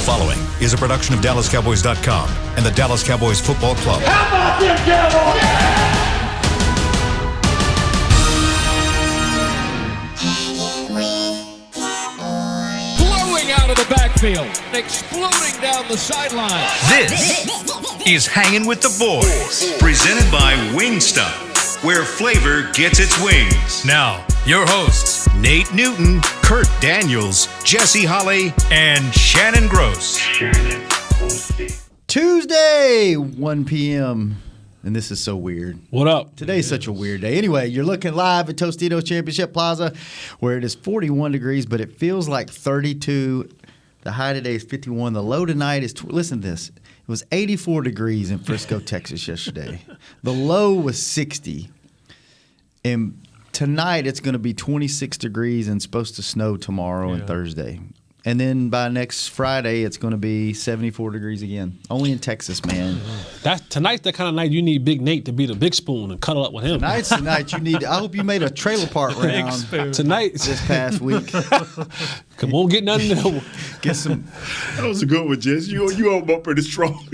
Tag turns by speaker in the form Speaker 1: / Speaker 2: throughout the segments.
Speaker 1: following is a production of DallasCowboys.com and the Dallas Cowboys Football Club.
Speaker 2: How about them Cowboys?
Speaker 3: Blowing out of the backfield, exploding down the sideline.
Speaker 1: This is Hangin' with the Boys, presented by Wingstop, where flavor gets its wings. Now, your hosts, Nate Newton, Kurt Daniels, Jesse Holley, and Shannon Gross.
Speaker 4: Tuesday, 1 p.m., and this is so weird.
Speaker 5: What up?
Speaker 4: Today's such a weird day. Anyway, you're looking live at Tostitos Championship Plaza, where it is 41 degrees, but it feels like 32. The high today is 51. The low tonight is, listen to this, it was 84 degrees in Frisco, Texas yesterday. The low was 60. And tonight it's going to be 26 degrees and supposed to snow tomorrow and Thursday. And then by next Friday, it's going to be 74 degrees again. Only in Texas, man.
Speaker 5: Tonight's the kind of night you need Big Nate to be the big spoon and cuddle up with him.
Speaker 4: Tonight's the night you need. I hope you made a trailer park round
Speaker 5: Tonight,
Speaker 4: this past week.
Speaker 5: Come on, get nothing to
Speaker 4: Get some.
Speaker 6: That was a good one, Jess. You opened up pretty strong.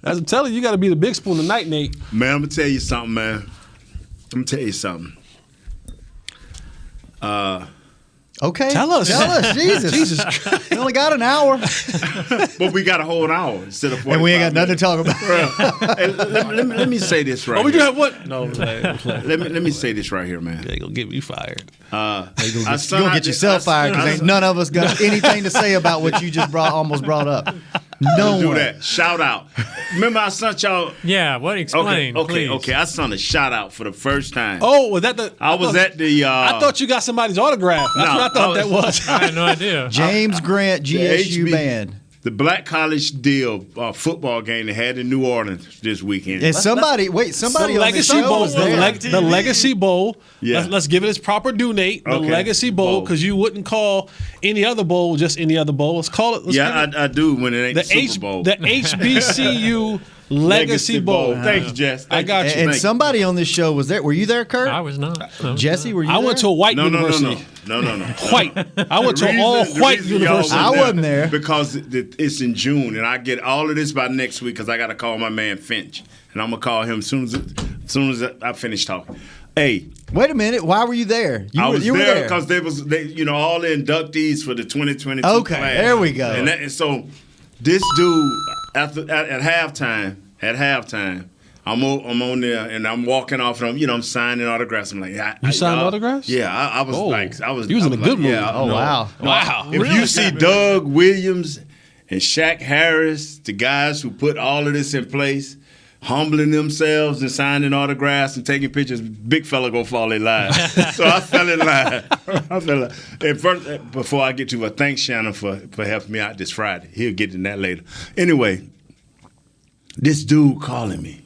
Speaker 5: As I'm telling you, you got to be the big spoon tonight, Nate.
Speaker 6: Man, I'm going to tell you something, man. I'm going to tell you something.
Speaker 4: Okay.
Speaker 5: Tell us.
Speaker 4: Jesus Christ. We only got an hour.
Speaker 6: But we got a whole hour instead of 45
Speaker 4: And we ain't got nothing to talk about.
Speaker 6: Hey, let me say this right
Speaker 5: Oh, we do
Speaker 6: here.
Speaker 5: have what? No,
Speaker 6: Let me say this right here, man.
Speaker 5: They gonna get me fired.
Speaker 4: You're going to get yourself fired because ain't none of us got anything to say about what you just almost brought up. No
Speaker 6: do
Speaker 4: one.
Speaker 6: that. Shout out. Remember I sent y'all.
Speaker 7: Yeah, what? Explain, please.
Speaker 6: Okay. I sent a shout out for the first time.
Speaker 5: Oh, was that the?
Speaker 6: I was at the.
Speaker 5: I thought you got somebody's autograph. That's what I thought that was.
Speaker 7: I had no idea.
Speaker 4: James Grant, GSU band.
Speaker 6: The Black College Deal football game they had in New Orleans this weekend.
Speaker 4: And somebody
Speaker 5: The
Speaker 4: on the
Speaker 5: Legacy
Speaker 4: show
Speaker 5: Bowl.
Speaker 4: was there.
Speaker 5: The Legacy Bowl.
Speaker 6: Yeah.
Speaker 5: Let's give it its proper due, Nate. The
Speaker 6: Okay.
Speaker 5: Legacy Bowl, because you wouldn't call any other bowl just any other bowl. Let's call it.
Speaker 6: I do when it ain't the Super Bowl.
Speaker 5: The HBCU Legacy Bowl.
Speaker 6: Thanks, Jess.
Speaker 5: I got you.
Speaker 4: And somebody on this show was there. Were you there, Kurt?
Speaker 7: I was not.
Speaker 4: Jesse, were you
Speaker 5: I
Speaker 4: there?
Speaker 5: went to a white
Speaker 6: No.
Speaker 5: university.
Speaker 6: No.
Speaker 5: White. I went to an all-white university.
Speaker 4: I wasn't there.
Speaker 6: Because it's in June, and I get all of this by next week because I got to call my man Finch, and I'm gonna call him as soon as I finish talking. Hey,
Speaker 4: Wait a minute. Why were you there?
Speaker 6: I was
Speaker 4: you were
Speaker 6: there because all the inductees for the 2022
Speaker 4: Okay,
Speaker 6: class.
Speaker 4: there we go.
Speaker 6: And so this dude at halftime, I'm on there and I'm walking off and I'm signing autographs. I'm like,
Speaker 5: You signed autographs?
Speaker 6: Yeah, I was
Speaker 5: Oh.
Speaker 6: like, I was.
Speaker 5: You was in a good mood.
Speaker 6: Yeah,
Speaker 4: Oh, wow.
Speaker 5: Wow.
Speaker 6: If you see Doug Williams and Shaq Harris, the guys who put all of this in place, humbling themselves and signing autographs and taking pictures, big fella gonna fall in line. So I fell in line. And first, before I get to it, thanks Shannon for helping me out this Friday. He'll get to that later. Anyway, this dude calling me.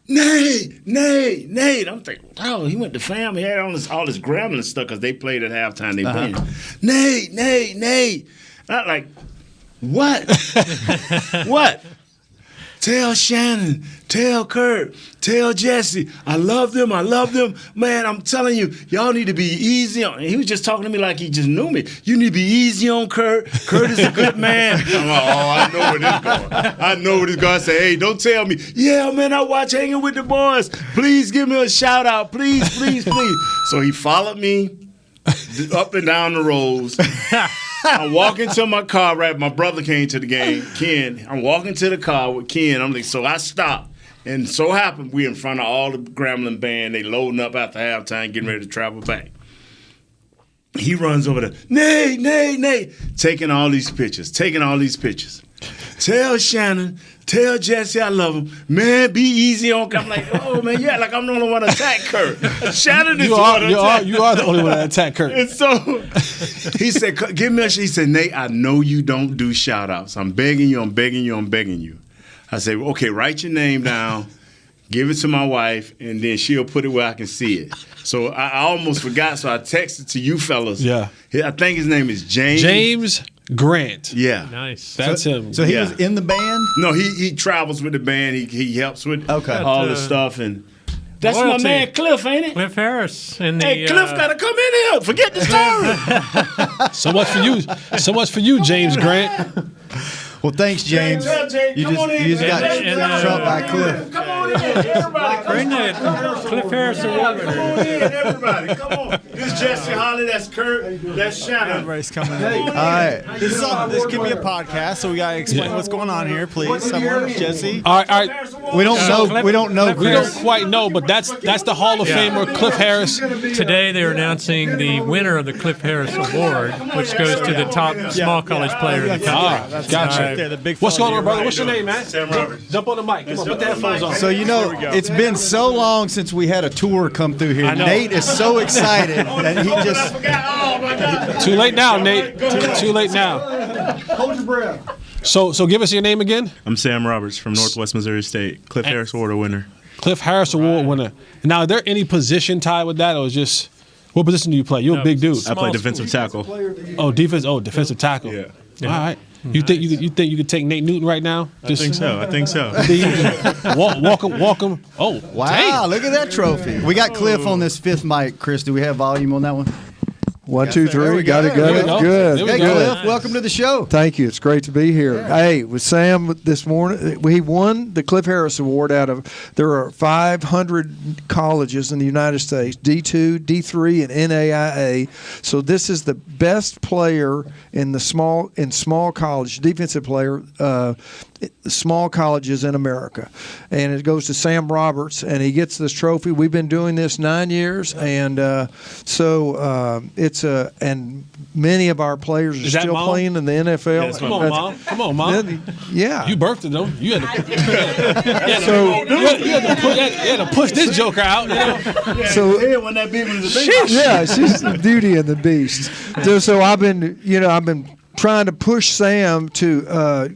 Speaker 6: Nate. I'm thinking, oh, he went to fam. He had all this grambling stuff because they played at halftime. They played. Nate. I'm like, what? What? Tell Shannon, tell Kurt, tell Jesse, I love them. Man, I'm telling you, y'all need to be easy on. And he was just talking to me like he just knew me. You need to be easy on Kurt. Kurt is a good man. I'm like, I know where this going. I say, hey, don't tell me. Yeah, man, I watch Hanging with the Boys. Please give me a shout out. Please. So he followed me up and down the rows. I'm walking to my car, right? My brother came to the game, Ken. I'm walking to the car with Ken. I'm like, so I stopped. And so happened we in front of all the Grambling band. They loading up after halftime, getting ready to travel back. He runs over there, Nate, taking all these pictures. Tell Shannon, tell Jesse I love him. Man, be easy on. I'm like, oh man, yeah, like I'm the only one to attack Kurt. Shannon is the one to attack.
Speaker 5: You are the only one that attacked Kurt.
Speaker 6: And so he said, give me a shot. He said, Nate, I know you don't do shout outs. I'm begging you. I said, okay, write your name down, give it to my wife, and then she'll put it where I can see it. So I almost forgot, so I texted to you fellas.
Speaker 5: Yeah.
Speaker 6: I think his name is James.
Speaker 5: James Grant.
Speaker 6: Yeah.
Speaker 7: Nice.
Speaker 5: That's him.
Speaker 4: So he was in the band?
Speaker 6: No, he travels with the band. He helps with all the stuff. And That's
Speaker 7: Loyalty.
Speaker 6: my man Cliff, ain't it?
Speaker 7: Cliff Harris. And the,
Speaker 6: Hey, Cliff gotta come in here. Forget the story.
Speaker 5: So much for you. So much for you, James Grant.
Speaker 4: Well, thanks, James. You
Speaker 6: Come on in.
Speaker 4: just got
Speaker 7: And,
Speaker 4: trumped by Cliff.
Speaker 6: Come on in, everybody.
Speaker 7: Bring that Cliff Harris award
Speaker 6: Come
Speaker 7: winner.
Speaker 6: on in, everybody. Come on. This is Jesse Holly. That's Kurt. That's Shannon.
Speaker 2: Everybody's coming in.
Speaker 4: All right.
Speaker 2: This could be a podcast, so we gotta explain what's going on here, please. Someone, Jesse.
Speaker 5: All right.
Speaker 4: We don't know. We don't know.
Speaker 5: We don't
Speaker 4: Chris.
Speaker 5: quite know, but that's the Hall of Famer Cliff Harris.
Speaker 7: Today they're announcing the winner of the Cliff Harris Award, which goes to the top small college player in the country.
Speaker 2: That's
Speaker 5: Gotcha.
Speaker 2: right there, the big
Speaker 5: What's
Speaker 2: fella
Speaker 5: going on,
Speaker 2: here.
Speaker 5: brother? What's your name, man?
Speaker 6: Sam Roberts.
Speaker 5: Jump on the mic. Come on, put the headphones on.
Speaker 4: So it's been so long since we had a tour come through here.
Speaker 5: I know.
Speaker 4: Nate is so excited that he just.
Speaker 6: Oh, my God.
Speaker 5: Too late now, Nate. Too late now.
Speaker 4: Hold your breath.
Speaker 5: So give us your name again.
Speaker 8: I'm Sam Roberts from Northwest Missouri State, Cliff Harris Award winner.
Speaker 5: Cliff Harris Award winner. Now, are there any position tied with that, or is just what position do you play? You're a big dude.
Speaker 8: I play defensive tackle.
Speaker 5: Oh, defense. Oh, defensive tackle.
Speaker 8: Yeah.
Speaker 5: All right. You think you could take Nate Newton right now?
Speaker 8: I think so.
Speaker 5: Walk him. Oh,
Speaker 4: Wow!
Speaker 5: damn.
Speaker 4: Look at that trophy. We got Cliff on this fifth mic. Chris, do we have volume on that one?
Speaker 9: 1, 2,
Speaker 4: There
Speaker 9: 3.
Speaker 4: we
Speaker 9: Got it.
Speaker 4: go.
Speaker 9: Got
Speaker 5: There
Speaker 9: it.
Speaker 5: we go.
Speaker 9: Good.
Speaker 5: There we
Speaker 4: Hey,
Speaker 5: go.
Speaker 4: Cliff, welcome to the show.
Speaker 9: Thank you. It's great to be here. Hey, with Sam this morning, he won the Cliff Harris Award there are 500 colleges in the United States, D2, D3, and NAIA. So this is the best player in small college, defensive player, small colleges in America. And it goes to Sam Roberts, and he gets this trophy. We've been doing this 9 years, and and many of our players are
Speaker 5: Is that
Speaker 9: still
Speaker 5: Mom?
Speaker 9: playing in the NFL.
Speaker 8: Yes,
Speaker 5: Come on, Mom. Come on, Mom.
Speaker 9: Yeah.
Speaker 5: You birthed it, though. You had to push this joker out. You know?
Speaker 9: So
Speaker 6: When that baby was a baby.
Speaker 9: yeah, she's the Beauty and the Beast. So I've been trying to push Sam to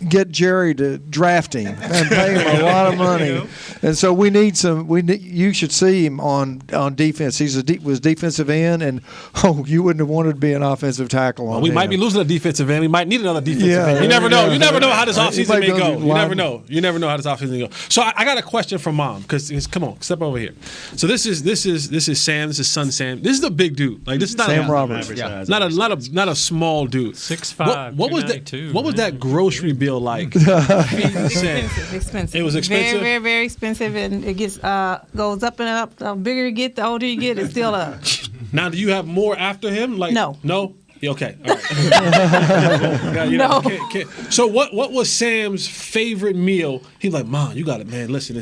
Speaker 9: get Jerry to draft him and pay him a lot of money. And so you should see him on defense. He's was defensive end, and you wouldn't have wanted to be an offensive tackle on
Speaker 5: We
Speaker 9: him.
Speaker 5: might be losing a defensive end. We might need another defensive
Speaker 9: Yeah,
Speaker 5: end. You never know.
Speaker 9: yeah.
Speaker 5: You never know how this offseason
Speaker 9: might
Speaker 5: may
Speaker 9: go
Speaker 5: go.
Speaker 9: to
Speaker 5: You never
Speaker 9: line.
Speaker 5: know. You never know how this offseason may go. So I got a question for Mom, because come on, step over here. So this is Sam. This is son Sam. This is a big dude. Like, this is not
Speaker 9: Sam
Speaker 5: a,
Speaker 9: Roberts.
Speaker 5: not a small dude.
Speaker 7: 6'5",
Speaker 5: What was
Speaker 7: 292,
Speaker 5: that? What was that grocery bill like?
Speaker 10: Expensive.
Speaker 5: It was expensive?
Speaker 10: Very, very, very expensive, and it gets goes up and up. The bigger you get, the older you get, it's still up.
Speaker 5: Now, do you have more after him? Like
Speaker 10: No.
Speaker 5: No. Yeah, okay. All right.
Speaker 10: No.
Speaker 5: So what was Sam's favorite meal? He's like, Mom, you got it, man. Listen,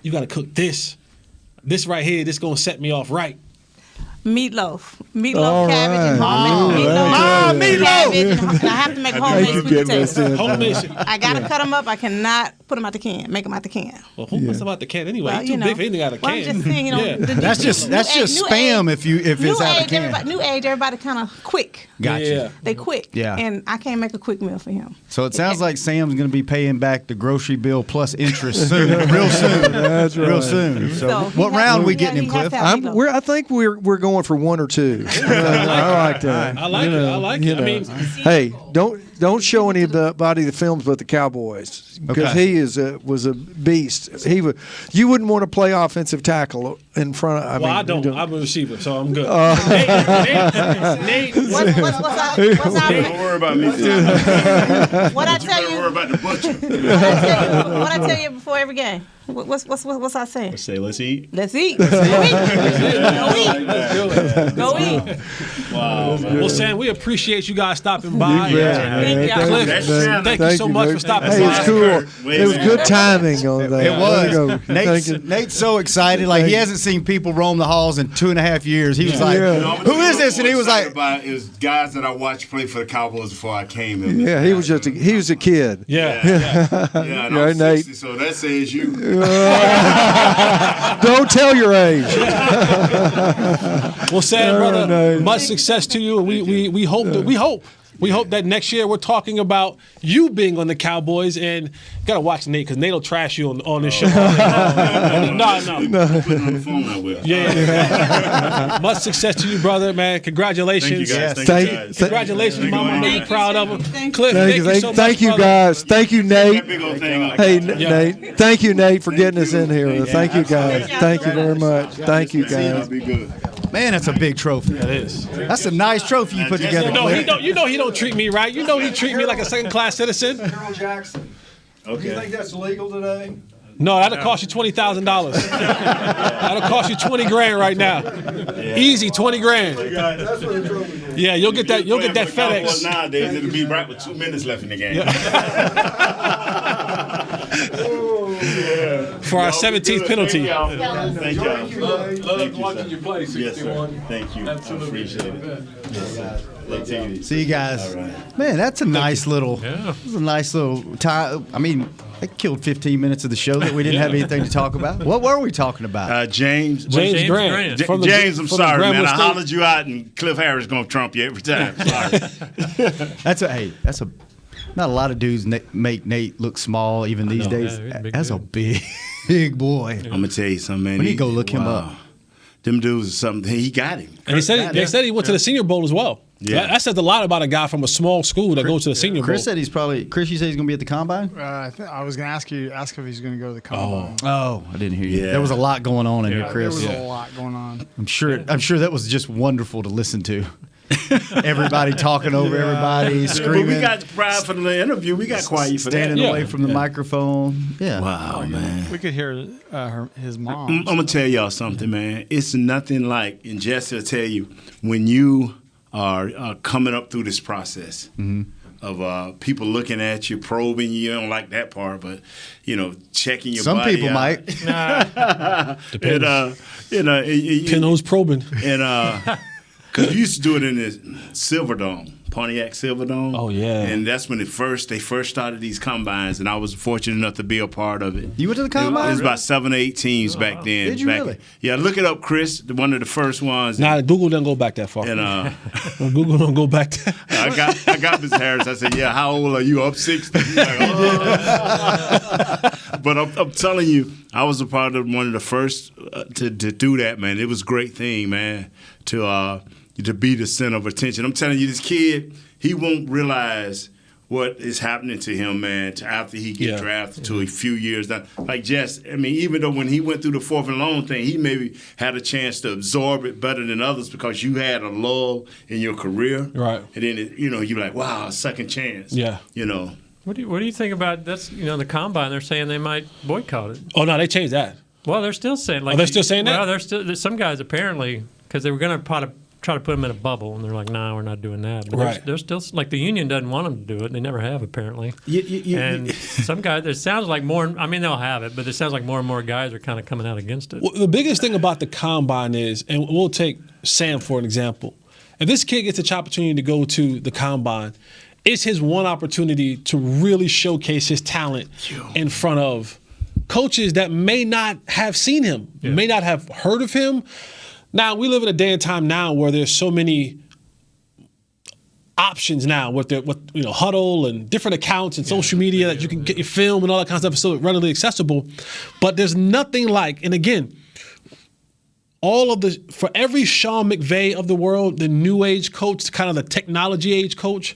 Speaker 5: you got to cook this. This right here, this gonna set me off right.
Speaker 10: Meatloaf,
Speaker 9: All
Speaker 10: cabbage, and
Speaker 9: right.
Speaker 10: meatloaf. Cabbage. I have to make homemade sweet potatoes.
Speaker 5: Homemade.
Speaker 10: I gotta cut them up. I cannot put them out the can. Make them out the can.
Speaker 5: Well, who puts about the can anyway?
Speaker 10: Well,
Speaker 5: He's too big for anything out of
Speaker 10: Well,
Speaker 5: can.
Speaker 10: I'm just saying,
Speaker 5: Yeah.
Speaker 4: That's just spam if it's out of can.
Speaker 10: New age, everybody kind of quick.
Speaker 4: Gotcha.
Speaker 5: Yeah.
Speaker 10: They quick.
Speaker 4: Yeah.
Speaker 10: And I can't make a quick meal for him.
Speaker 4: So it sounds like Sam's going to be paying back the grocery bill plus interest soon, real soon.
Speaker 9: That's right.
Speaker 4: Real soon. So,
Speaker 10: So
Speaker 4: what
Speaker 10: he
Speaker 4: round
Speaker 10: has-
Speaker 4: we
Speaker 10: yeah,
Speaker 4: getting
Speaker 10: he
Speaker 4: him,
Speaker 10: has
Speaker 4: Cliff?
Speaker 10: to have meatloaf.
Speaker 9: I think we're going for 1 or 2. I like that.
Speaker 5: I like it. I like it. I mean,
Speaker 9: Hey, don't show anybody the films but the Cowboys, because
Speaker 4: Okay.
Speaker 9: he was a beast. You wouldn't want to play offensive tackle in front of.
Speaker 5: I don't. I'm a receiver, so I'm good. Nate.
Speaker 10: What's our
Speaker 6: Don't worry about me.
Speaker 10: what I tell
Speaker 6: Don't
Speaker 10: you?
Speaker 6: worry about the butcher.
Speaker 10: What I tell you before every game? What's I saying?
Speaker 8: Say, let's eat.
Speaker 10: Let's eat. Go eat. Go eat.
Speaker 5: Well, Sam, we appreciate you guys stopping by.
Speaker 10: Thank y'all.
Speaker 5: Cliff,
Speaker 6: That's Shannon.
Speaker 5: thank you so much for stopping
Speaker 9: Hey,
Speaker 5: by.
Speaker 9: it's cool. It was good timing on that.
Speaker 4: It was.
Speaker 9: Thank you.
Speaker 4: Nate's so excited. Like, he hasn't seen people roam the halls in 2.5 years. He was like,
Speaker 9: Yeah.
Speaker 4: who is this? And he was like,
Speaker 6: it was guys that I watched play for the Cowboys before I came in.
Speaker 9: Yeah, he was a kid.
Speaker 5: Yeah.
Speaker 6: Yeah, and
Speaker 9: Yeah,
Speaker 6: I'm
Speaker 9: Nate.
Speaker 6: 60, so that says you.
Speaker 9: Don't tell your age.
Speaker 5: Well, Sam, brother,
Speaker 9: no.
Speaker 5: much success to you, and we hope We hope that next year we're talking about you being on the Cowboys, and you gotta watch Nate because Nate will trash you on this show. No.
Speaker 6: Put it on the phone I will.
Speaker 5: Yeah. Much success to you, brother, man. Congratulations.
Speaker 6: Thank you, guys.
Speaker 9: Thank-
Speaker 5: Congratulations, Mama. I'm really proud of him. Cliff,
Speaker 9: Thank
Speaker 5: thank you so much,
Speaker 9: thank you,
Speaker 5: brother.
Speaker 9: guys. Thank you, Nate.
Speaker 6: That big old thing like
Speaker 9: Hey,
Speaker 6: that.
Speaker 9: Nate. Thank you, Nate, for getting us in here. Thank you, guys. Thank you very much. Thank you, guys.
Speaker 6: Be good.
Speaker 4: Man, that's a big trophy.
Speaker 5: That is.
Speaker 4: That's a nice trophy you put together.
Speaker 5: You know, he
Speaker 4: Cliff.
Speaker 5: don't treat me right. You know he treat me like a second-class citizen.
Speaker 9: Harold Jackson.
Speaker 6: Okay.
Speaker 9: Do you think that's legal today?
Speaker 5: No, that'll cost you $20,000. That'll cost you $20,000 right now. Easy, $20,000.
Speaker 9: That's what the trophy is.
Speaker 5: Yeah, you'll get that. You'll get that
Speaker 6: Cowboys
Speaker 5: FedEx.
Speaker 6: nowadays, it'll be right with 2 minutes left in the game.
Speaker 5: For our 17th penalty.
Speaker 6: Thank y'all.
Speaker 9: Love
Speaker 6: watching
Speaker 9: you play,
Speaker 6: Yes, sir. Thank you.
Speaker 9: Absolutely.
Speaker 6: I appreciate it. Yes, sir. Take it easy.
Speaker 4: See you guys.
Speaker 6: All right.
Speaker 4: Man, that's a nice little.
Speaker 7: Yeah.
Speaker 4: That's a nice little time. I mean, it killed 15 minutes of the show that we didn't have anything to talk about. What were we talking about?
Speaker 6: James.
Speaker 5: James Grant.
Speaker 7: Grant.
Speaker 6: James, I'm
Speaker 5: from the
Speaker 6: sorry, man.
Speaker 5: Grambling
Speaker 6: I
Speaker 5: State.
Speaker 6: hollered you out, and Cliff Harris gonna trump you every time. Sorry.
Speaker 4: That's a. Not a lot of dudes make Nate look small even these days.
Speaker 7: Yeah, he's a big
Speaker 4: That's a
Speaker 7: dude.
Speaker 4: big boy.
Speaker 6: I'm gonna tell you something, man.
Speaker 4: We need to go look him up.
Speaker 6: Them dudes are something. He got him.
Speaker 5: And they said he went to the Senior Bowl as well.
Speaker 6: Yeah.
Speaker 5: That says a lot about a guy from a small school that goes to the Senior Bowl.
Speaker 4: Chris said he's probably. Chris, you said he's going to be at the combine.
Speaker 2: I was going to ask if he's going to go to the combine.
Speaker 4: Oh, I didn't hear you.
Speaker 6: Yeah.
Speaker 4: There was a lot going on in here,
Speaker 2: There
Speaker 4: Chris.
Speaker 2: was a lot going on.
Speaker 4: I'm sure that was just wonderful to listen to. Everybody talking over everybody,
Speaker 6: But
Speaker 4: screaming,
Speaker 6: we got pride for the interview. We got quiet for that.
Speaker 4: standing away
Speaker 5: Yeah.
Speaker 4: from the microphone. Yeah.
Speaker 6: Wow, man.
Speaker 2: We could hear his mom.
Speaker 6: I'm gonna tell y'all something, man. It's nothing like, and Jesse will tell you, when you are coming up through this process of people looking at you, probing you. Don't like that part, but checking your
Speaker 4: Some
Speaker 6: body
Speaker 4: people
Speaker 6: out.
Speaker 4: might.
Speaker 5: Depends.
Speaker 6: And
Speaker 5: Pinholes probing.
Speaker 6: and because you used to do it in the Silverdome, Pontiac Silverdome.
Speaker 5: Oh, yeah.
Speaker 6: And that's when they first started these combines, and I was fortunate enough to be a part of it.
Speaker 4: You went to the combine?
Speaker 6: It was about 7 or 8 teams back then.
Speaker 4: Did you really?
Speaker 6: Yeah, look it up, Chris. One of the first ones.
Speaker 5: Nah, Google doesn't go back that far.
Speaker 6: And
Speaker 5: Google don't go back that.
Speaker 6: I got Ms. Harris. I said, "Yeah, how old are you? Up 60?" He's like, "Oh." But I'm telling you, I was a part of one of the first to do that, man. It was a great thing, man, to be the center of attention. I'm telling you, this kid, he won't realize what is happening to him, man, after he gets drafted to a few years down. Like Jess, I mean, even though when he went through the 4th and long thing, he maybe had a chance to absorb it better than others because you had a lull in your career.
Speaker 5: Right.
Speaker 6: And then, you're like, wow, a second chance.
Speaker 5: Yeah.
Speaker 7: What do you think about that's the combine? They're saying they might boycott it.
Speaker 5: Oh, no, they changed that.
Speaker 7: Well, they're still saying
Speaker 5: they're still saying that?
Speaker 7: Well, there's some guys apparently because they were going to try to put them in a bubble, and they're like, "Nah, we're not doing that." But
Speaker 5: Right.
Speaker 7: they're still like the union doesn't want them to do it. They never have apparently. And some guys, it sounds like more. I mean, they'll have it, but it sounds like more and more guys are kind of coming out against it.
Speaker 5: Well, the biggest thing about the combine is, and we'll take Sam for an example. If this kid gets the opportunity to go to the combine, it's his one opportunity to really showcase his talent in front of coaches that may not have seen him, may not have heard of him. Now, we live in a day and time now where there's so many options now with Huddle and different accounts and social media that you can get your film and all that kind of stuff is so readily accessible. But there's nothing like, and again, for every Sean McVay of the world, the new age coach, kind of the technology age coach,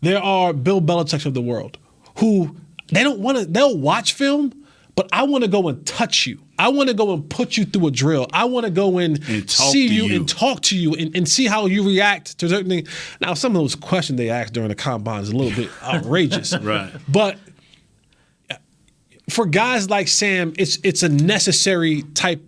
Speaker 5: there are Bill Belichick of the world who they'll watch film, but I want to go and touch you. I want to go and put you through a drill. I want to go and see you and talk to you and see how you react to certain things. Now, some of those questions they ask during the combine is a little bit outrageous.
Speaker 6: Right.
Speaker 5: But for guys like Sam, it's a necessary type,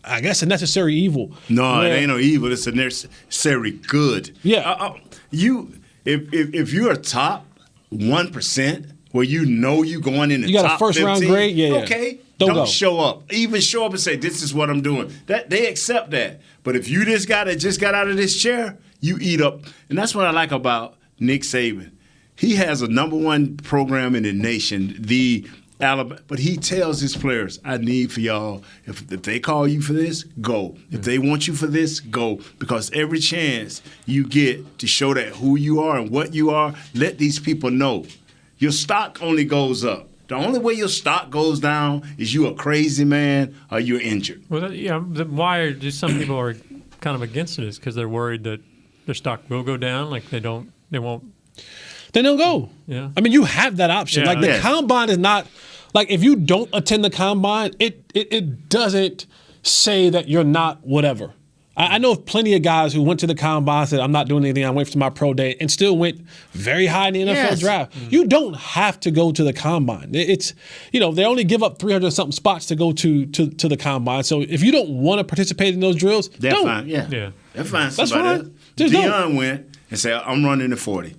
Speaker 5: I guess a necessary evil.
Speaker 6: No, it ain't no evil. It's a necessary good.
Speaker 5: Yeah.
Speaker 6: If you're a top 1%, where you going in the top 15.
Speaker 5: You got a first round grade? Yeah.
Speaker 6: Okay.
Speaker 5: Don't go.
Speaker 6: Show up. Even show up and say, this is what I'm doing. That they accept that. But if you this guy that just got out of this chair, you eat up. And that's what I like about Nick Saban. He has a #1 program in the nation, the Alabama. But he tells his players, I need for y'all, if they call you for this, go. If they want you for this, go. Because every chance you get to show that who you are and what you are, let these people know. Your stock only goes up. The only way your stock goes down is you a crazy man or you're injured.
Speaker 7: Well, why do some people are kind of against it is because they're worried that their stock will go down, like they won't.
Speaker 5: They don't go.
Speaker 7: Yeah.
Speaker 5: I mean, you have that option.
Speaker 7: Yeah.
Speaker 5: Like the combine is not like if you don't attend the combine, it doesn't say that you're not whatever. I know of plenty of guys who went to the combine and said, I'm not doing anything, I'm waiting for my pro day, and still went very high in the NFL draft. You don't have to go to the combine. It's, they only give up 300-something spots to go to the combine. So if you don't want to participate in those drills,
Speaker 6: They'll
Speaker 5: don't.
Speaker 6: find,
Speaker 7: Yeah.
Speaker 6: They'll find
Speaker 5: That's
Speaker 6: somebody
Speaker 5: fine.
Speaker 6: else.
Speaker 5: Just
Speaker 6: Deion
Speaker 5: don't.
Speaker 6: went and said, I'm running the 40.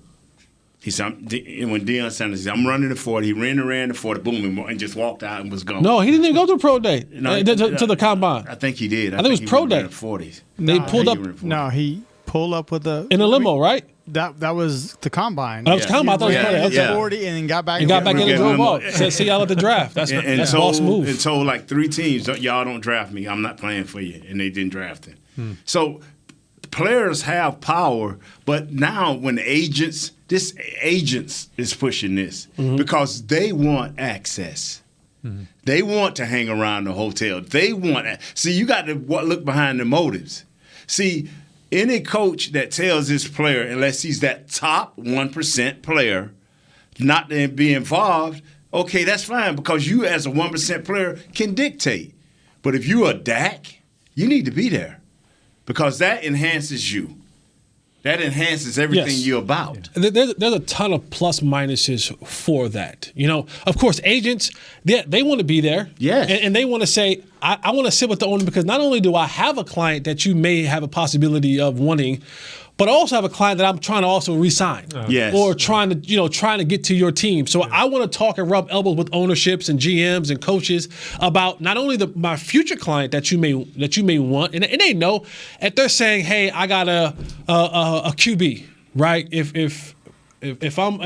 Speaker 6: He said, when Deion Sanders said, I'm running the 40, he ran the 40, boom, and just walked out and was gone.
Speaker 5: No, he didn't even go to a pro day,
Speaker 6: No,
Speaker 5: to the combine.
Speaker 6: I think he did.
Speaker 5: I think it was pro day.
Speaker 6: 40s.
Speaker 5: They pulled up
Speaker 2: No, he pulled up with
Speaker 5: in a limo, right?
Speaker 2: That was the combine.
Speaker 5: That was combine. I thought it was pro day.
Speaker 6: Yeah.
Speaker 2: 40 and then got back.
Speaker 5: And got back in and
Speaker 6: Yeah.
Speaker 5: drove off. Said, see y'all at the draft. That's a boss move.
Speaker 6: And told like 3 teams, y'all don't draft me. I'm not playing for you. And they didn't draft him. So players have power, but now when agents is pushing this because they want access. They want to hang around the hotel. They want – see, you got to look behind the motives. See, any coach that tells his player, unless he's that top 1% player, not to be involved, okay, that's fine because you as a 1% player can dictate. But if you're a Dak, you need to be there because that enhances you. That enhances everything you're about.
Speaker 5: There's a ton of plus minuses for that. Of course, agents, they want to be there.
Speaker 6: Yes.
Speaker 5: And they want to say, I want to sit with the owner because not only do I have a client that you may have a possibility of wanting, but I also have a client that I'm trying to also re-sign.
Speaker 6: Yes.
Speaker 5: Or trying to get to your team. So I want to talk and rub elbows with ownerships and GMs and coaches about not only my future client that you may want, and they know if they're saying, hey, I got a QB, right? If I'm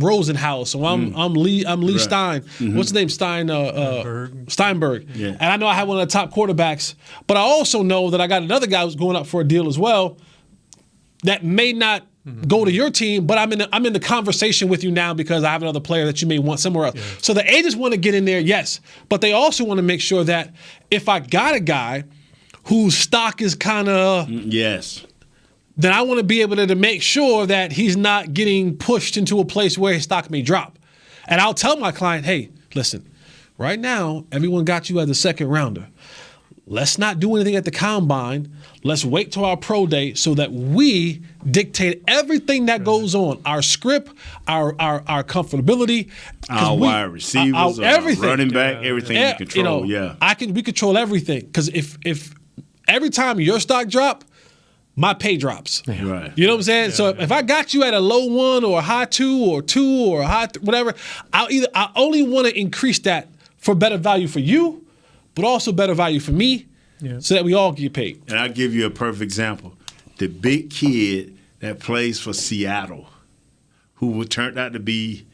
Speaker 5: Rosenhaus or I'm Lee
Speaker 6: Right.
Speaker 5: Stein, what's his name? Steinberg.
Speaker 6: Yeah.
Speaker 5: And I know I have one of the top quarterbacks, but I also know that I got another guy who's going up for a deal as well. That may not go to your team, but I'm in the conversation with you now because I have another player that you may want somewhere else. Yeah. So the agents want to get in there, yes, but they also want to make sure that if I got a guy whose stock is kind of
Speaker 6: yes,
Speaker 5: then I want to be able to make sure that he's not getting pushed into a place where his stock may drop. And I'll tell my client, hey, listen, right now everyone got you as a second rounder. Let's not do anything at the combine. Let's wait till our pro day so that we dictate everything that goes on. Our script, our comfortability,
Speaker 6: our wide receivers,
Speaker 5: everything,
Speaker 6: running back, everything you control.
Speaker 5: We control everything because if every time your stock drop, my pay drops.
Speaker 6: Right.
Speaker 5: You know what I'm saying? So if I got you at a low 1 or a high 2 or 2 or a high whatever, I only want to increase that for better value for you, but also better value for me, so that we all get paid.
Speaker 6: And I'll give you a perfect example. The big kid that plays for Seattle, who turned out to be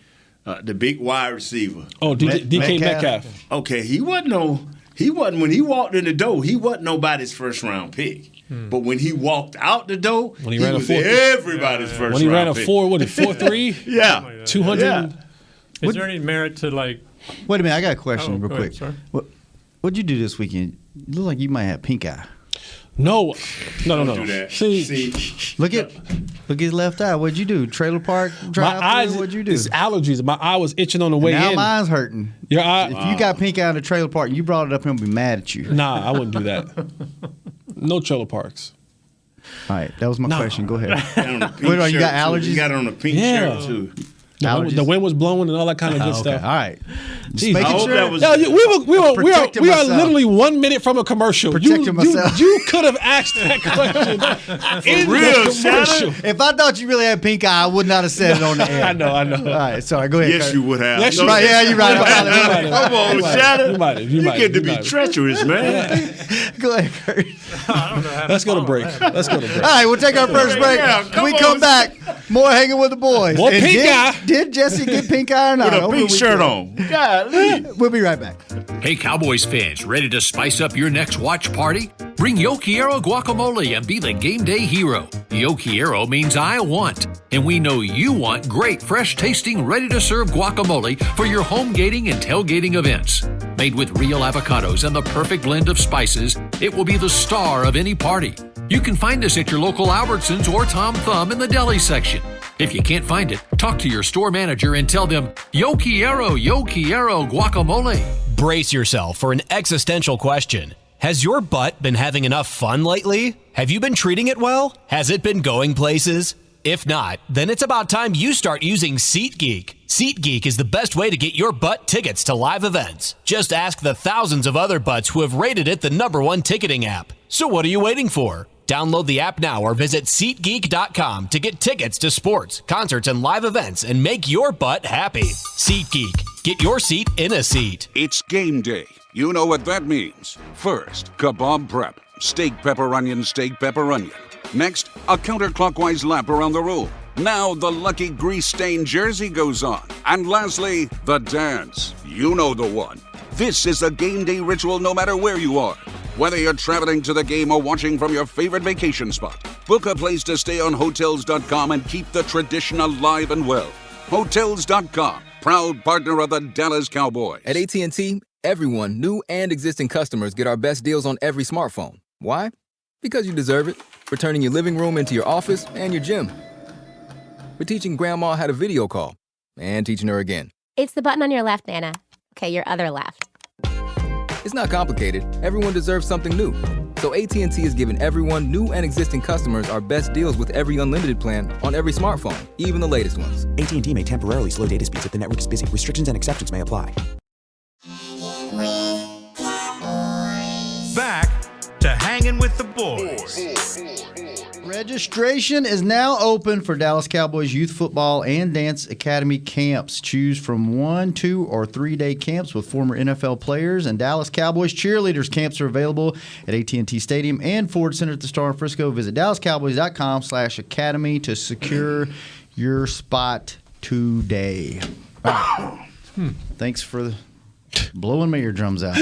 Speaker 6: the big wide receiver.
Speaker 5: Oh, DK Metcalf.
Speaker 6: Okay, he wasn't when he walked in the door, he wasn't nobody's first round pick. But when he walked out the door,
Speaker 5: when he ran
Speaker 6: was everybody's first round pick.
Speaker 5: When he ran a 4.3?
Speaker 6: Yeah.
Speaker 5: 200.
Speaker 6: Yeah.
Speaker 7: Is there any merit to like?
Speaker 4: Wait a minute, I got a question real quick.
Speaker 7: Sorry.
Speaker 4: What'd you do this weekend? You look like you might have pink eye.
Speaker 5: No.
Speaker 6: Don't do that. See,
Speaker 4: look at his left eye. What'd you do? Trailer park drive?
Speaker 5: My eyes.
Speaker 4: What'd you do?
Speaker 5: It's allergies. My eye was itching on the way
Speaker 4: now
Speaker 5: in.
Speaker 4: Mine's hurting.
Speaker 5: Your eye.
Speaker 4: If you got pink eye in the trailer park and you brought it up, he'll be mad at you.
Speaker 5: Nah, I wouldn't do that. No trailer parks.
Speaker 4: All right, that was my question. Go ahead.
Speaker 6: Wait,
Speaker 4: you got allergies?
Speaker 6: You got it on a pink shirt too.
Speaker 5: The wind was blowing and all that kind of good stuff.
Speaker 4: All right.
Speaker 5: Jeez,
Speaker 6: I hope that was.
Speaker 5: We are literally 1 minute from a commercial.
Speaker 4: Protecting myself.
Speaker 5: You could have asked that question in
Speaker 6: real,
Speaker 5: the commercial.
Speaker 4: If I thought you really had pink eye, I would not have said it on the air.
Speaker 5: I know.
Speaker 4: All right, sorry. Go ahead.
Speaker 6: Yes, you would have.
Speaker 5: Yes,
Speaker 6: No,
Speaker 4: right. Yeah, you're right.
Speaker 6: Come on, Shadow.
Speaker 5: You
Speaker 6: get to be treacherous, man.
Speaker 4: Go ahead, Kurt.
Speaker 7: I don't know how
Speaker 5: Let's go to break.
Speaker 4: All right, we'll take our first break.
Speaker 6: Yeah,
Speaker 4: When we come back, More hanging with the boys.
Speaker 5: More
Speaker 4: And
Speaker 5: pink eye.
Speaker 4: Did Jesse get pink eye or not?
Speaker 6: With a
Speaker 4: over
Speaker 6: pink
Speaker 4: the
Speaker 6: shirt
Speaker 4: weekend?
Speaker 6: on. Golly.
Speaker 4: We'll be right back.
Speaker 1: Hey, Cowboys fans, ready to spice up your next watch party? Bring Yo Quiero guacamole and be the game day hero. Yo Quiero means I want, and we know you want great, fresh-tasting, ready-to-serve guacamole for your home gating and tailgating events. Made with real avocados and the perfect blend of spices, it will be the star of any party. You can find us at your local Albertsons or Tom Thumb in the deli section. If you can't find it, talk to your store manager and tell them, Yo Quiero guacamole.
Speaker 11: Brace yourself for an existential question. Has your butt been having enough fun lately? Have you been treating it well? Has it been going places? If not, then it's about time you start using SeatGeek. SeatGeek is the best way to get your butt tickets to live events. Just ask the thousands of other butts who have rated it the #1 ticketing app. So what are you waiting for? Download the app now or visit SeatGeek.com to get tickets to sports, concerts, and live events and make your butt happy. SeatGeek. Get your seat in a seat.
Speaker 12: It's game day. You know what that means. First, kebab prep. Steak, pepper, onion, steak, pepper, onion. Next, a counterclockwise lap around the room. Now the lucky grease-stained jersey goes on. And lastly, the dance. You know the one. This is a game day ritual no matter where you are. Whether you're traveling to the game or watching from your favorite vacation spot, book a place to stay on Hotels.com and keep the tradition alive and well. Hotels.com, proud partner of the Dallas Cowboys.
Speaker 13: At AT&T, everyone, new and existing customers, get our best deals on every smartphone. Why? Because you deserve it. For turning your living room into your office and your gym. For teaching grandma how to video call. And teaching her again.
Speaker 14: It's the button on your left, Nana. Okay, your other left.
Speaker 13: It's not complicated. Everyone deserves something new. So AT&T is giving everyone, new and existing customers, our best deals with every unlimited plan on every smartphone, even the latest ones.
Speaker 15: AT&T may temporarily slow data speeds if the network is busy. Restrictions and exceptions may apply.
Speaker 1: Back to Hangin' with the Boys.
Speaker 4: Registration is now open for Dallas Cowboys Youth Football and Dance Academy camps. Choose from 1, 2, or 3-day camps with former NFL players, and Dallas Cowboys cheerleaders. Camps are available at AT&T Stadium and Ford Center at the Star in Frisco. Visit dallascowboys.com/academy to secure your spot today. Thanks for blowing my eardrums out.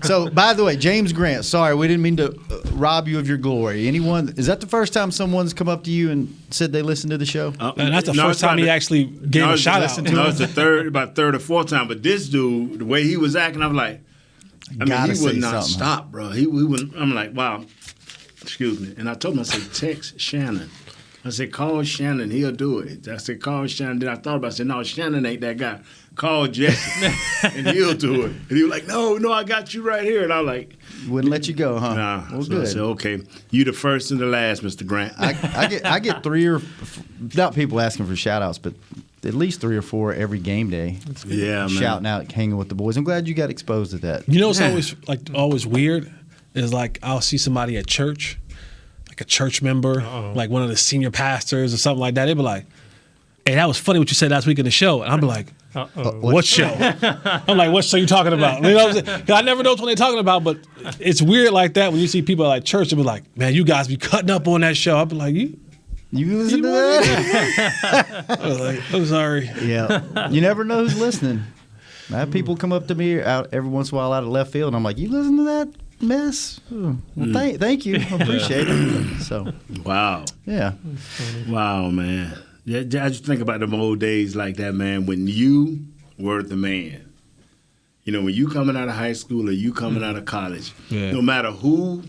Speaker 4: So, by the way, James Grant, sorry, we didn't mean to rob you of your glory. Anyone, is that the first time someone's come up to you and said they listened to the show?
Speaker 5: And that's the first time he actually gave a shout out.
Speaker 6: No, it's about third or fourth time. But this dude, the way he was acting, I'm like, he would not stop, bro. He wouldn't. I'm like, wow, excuse me. And I told him, I said, text Shannon. I said, call Shannon, he'll do it. I said, call Shannon. Then I thought about it. I said, no, Shannon ain't that guy. Call Jesse, and he'll do it. And he was like, no, I got you right here. And I was like,
Speaker 4: wouldn't let you go, huh?
Speaker 6: Nah.
Speaker 4: Well,
Speaker 6: So
Speaker 4: good.
Speaker 6: I said, okay, you the first and the last, Mr. Grant.
Speaker 4: I get 3 or not people asking for shout outs, but at least 3 or 4 every game day.
Speaker 6: Yeah, man.
Speaker 4: Shouting out, hanging with the boys. I'm glad you got exposed to that.
Speaker 5: You know what's always weird is like I'll see somebody at church, like a church member, like one of the senior pastors or something like that. They'd be like, hey, that was funny what you said last week in the show. And I'd be like, what show? I'm like, what show you talking about? You know what I'm saying? 'Cause I never know what they're talking about, but it's weird like that when you see people at like church and be like, man, you guys be cutting up on that show. I'd be like, you
Speaker 4: listen to that?
Speaker 5: I was like, I'm sorry.
Speaker 4: Yeah. You never know who's listening. I have people come up to me out every once in a while out of left field, and I'm like, you listen to that mess? Oh, well, thank you. I appreciate it. So,
Speaker 6: wow.
Speaker 4: Yeah.
Speaker 6: Wow, man. Yeah, I just think about them old days like that, man, when you were the man. You know, when you coming out of high school or you coming out of college, no matter who,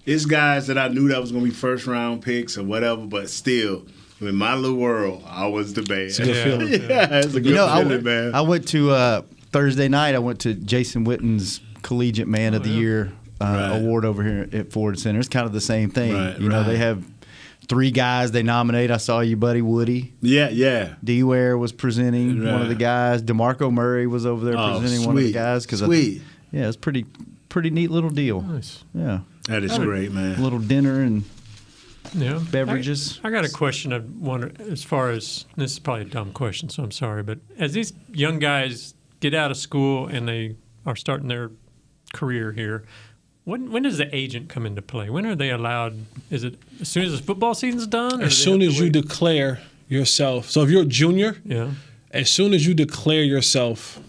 Speaker 6: it's guys that I knew that was going to be first-round picks or whatever, but still, in my little world, I was the man.
Speaker 4: It's a good feeling.
Speaker 6: Yeah, it's a good feeling, man.
Speaker 4: I went to Thursday night. I went to Jason Witten's Collegiate Man of the Year award over here at Ford Center. It's kind of the same thing. You know, they have 3 guys they nominate. I saw you, buddy, Woody.
Speaker 6: Yeah.
Speaker 4: D-Ware was presenting one of the guys. DeMarco Murray was over there presenting one of the guys.
Speaker 6: Sweet.
Speaker 4: Yeah, it's pretty neat little deal.
Speaker 7: Nice.
Speaker 4: Yeah.
Speaker 6: That is great, man.
Speaker 4: A little dinner and
Speaker 7: Yeah.
Speaker 4: beverages.
Speaker 7: I got a question. I wonder, as far as this is probably a dumb question, so I'm sorry, but as these young guys get out of school and they are starting their career here, When does the agent come into play? When are they allowed? Is it as soon as the football season's done?
Speaker 5: As soon as you declare yourself. So if you're a junior, as soon as you declare yourself,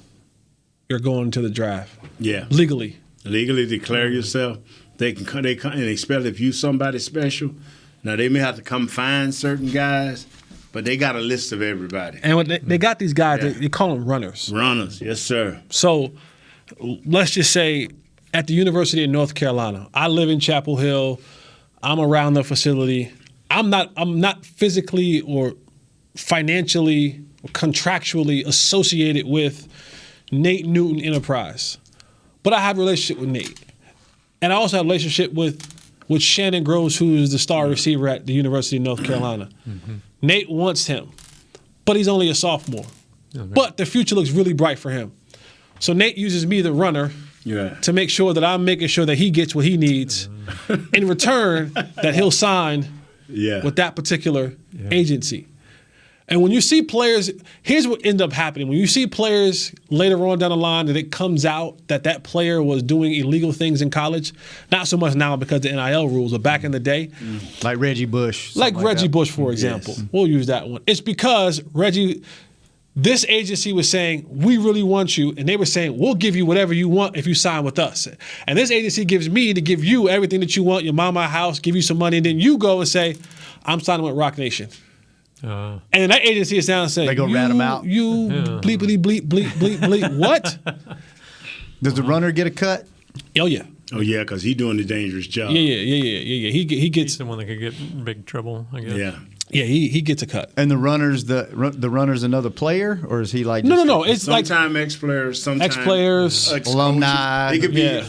Speaker 5: you're going to the draft.
Speaker 6: Yeah.
Speaker 5: Legally
Speaker 6: declare yourself. They come, and especially if you somebody special. Now they may have to come find certain guys, but they got a list of everybody.
Speaker 5: And when they got these guys, they call them runners.
Speaker 6: Runners, yes, sir.
Speaker 5: So let's just say at the University of North Carolina, I live in Chapel Hill. I'm around the facility. I'm not physically or financially or contractually associated with Nate Newton Enterprise, but I have a relationship with Nate, and I also have a relationship with Shannon Groves, who is the star receiver at the University of North Carolina. Mm-hmm. Nate wants him, but he's only a sophomore. Okay. But the future looks really bright for him. So Nate uses me, the runner, to make sure that I'm making sure that he gets what he needs. In return, that he'll sign with that particular agency. And when you see players, here's what ends up happening. When you see players later on down the line that it comes out that player was doing illegal things in college, not so much now because of the NIL rules, but back in the day.
Speaker 4: Like Reggie Bush.
Speaker 5: Like Reggie Bush, for example. Yes. We'll use that one. It's because this agency was saying, we really want you. And they were saying, we'll give you whatever you want if you sign with us. And this agency gives me to give you everything that you want, your mama, house, give you some money. And then you go and say, I'm signing with Rock Nation. And then that agency is down and saying,
Speaker 4: they go rat them out.
Speaker 5: You bleepity bleep, bleep, bleep, bleep. What?
Speaker 4: Does the runner get a cut?
Speaker 5: Oh, yeah.
Speaker 6: Oh, yeah, because he's doing the dangerous job.
Speaker 5: Yeah. He gets.
Speaker 7: He's the one that could get in big trouble, I guess.
Speaker 6: Yeah.
Speaker 5: Yeah, he gets a cut.
Speaker 4: And the runner's another player, or is he like
Speaker 5: no? It's
Speaker 6: sometimes ex-players, sometimes
Speaker 5: ex-players,
Speaker 4: alumni.
Speaker 6: It could be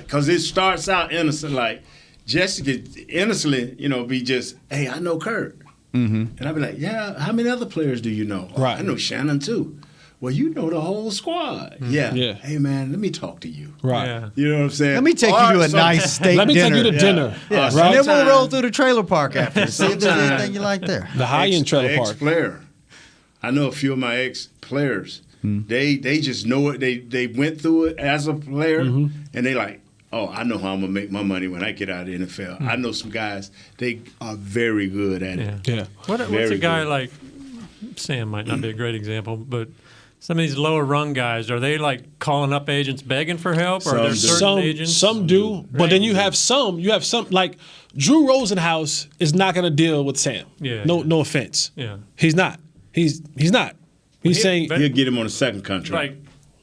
Speaker 6: because it starts out innocent, like Jessica innocently, be just, hey, I know Kurt. Mm-hmm. And I'd be like, yeah, how many other players do you know?
Speaker 5: Right.
Speaker 6: I know Shannon too. Well, you know the whole squad. Mm-hmm. Yeah. Hey, man, let me talk to you.
Speaker 5: Right.
Speaker 6: Yeah. You know what I'm saying?
Speaker 4: Let me take you to a nice steak dinner.
Speaker 5: Let me take you to dinner.
Speaker 4: Yeah.
Speaker 5: Right.
Speaker 4: And then we'll roll through the trailer park after. See if there's anything you like there.
Speaker 5: The high-end trailer park.
Speaker 6: Ex-player. I know a few of my ex-players. Mm-hmm. They just know it. They went through it as a player, and they like, oh, I know how I'm going to make my money when I get out of the NFL. Mm-hmm. I know some guys, they are very good at it.
Speaker 5: Yeah.
Speaker 7: What's a guy like Sam might not be a great example, but some of these lower rung guys, are they like calling up agents begging for help? Or are there certain agents?
Speaker 5: Some do, but then you have some like Drew Rosenhaus is not going to deal with Sam.
Speaker 7: Yeah.
Speaker 5: No offense.
Speaker 7: Yeah.
Speaker 5: He's not. He's not. He's saying
Speaker 6: he'll get him on a second contract.
Speaker 7: Like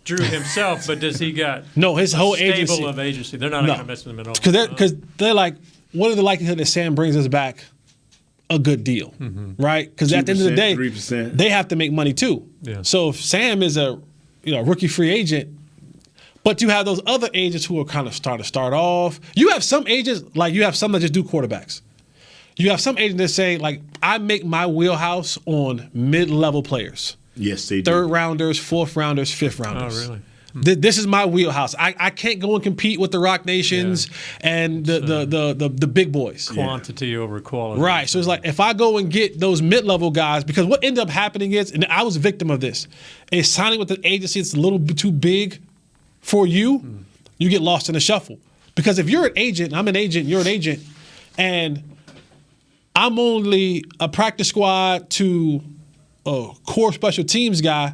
Speaker 7: Drew himself, but does he got
Speaker 5: his whole
Speaker 7: stable
Speaker 5: agency
Speaker 7: of agency? They're not going to mess with him at all.
Speaker 5: Because they're like, what are the likelihood that Sam brings us back a good deal, right? Because at the end of the day,
Speaker 6: 3%.
Speaker 5: They have to make money too.
Speaker 7: Yeah.
Speaker 5: So if Sam is a rookie free agent, but you have those other agents who are kind of start off. You have some agents, like you have some that just do quarterbacks. You have some agents that say, like, I make my wheelhouse on mid-level players.
Speaker 6: Yes, they do.
Speaker 5: Third rounders, fourth rounders, fifth rounders.
Speaker 7: Oh, really?
Speaker 5: This is my wheelhouse. I can't go and compete with the Rock Nations and the big boys.
Speaker 7: Quantity over quality.
Speaker 5: Right. So it's like if I go and get those mid-level guys, because what ended up happening is, and I was a victim of this, is signing with an agency that's a little bit too big for you, you get lost in the shuffle. Because if you're an agent, I'm an agent, you're an agent, and I'm only a practice squad to a core special teams guy,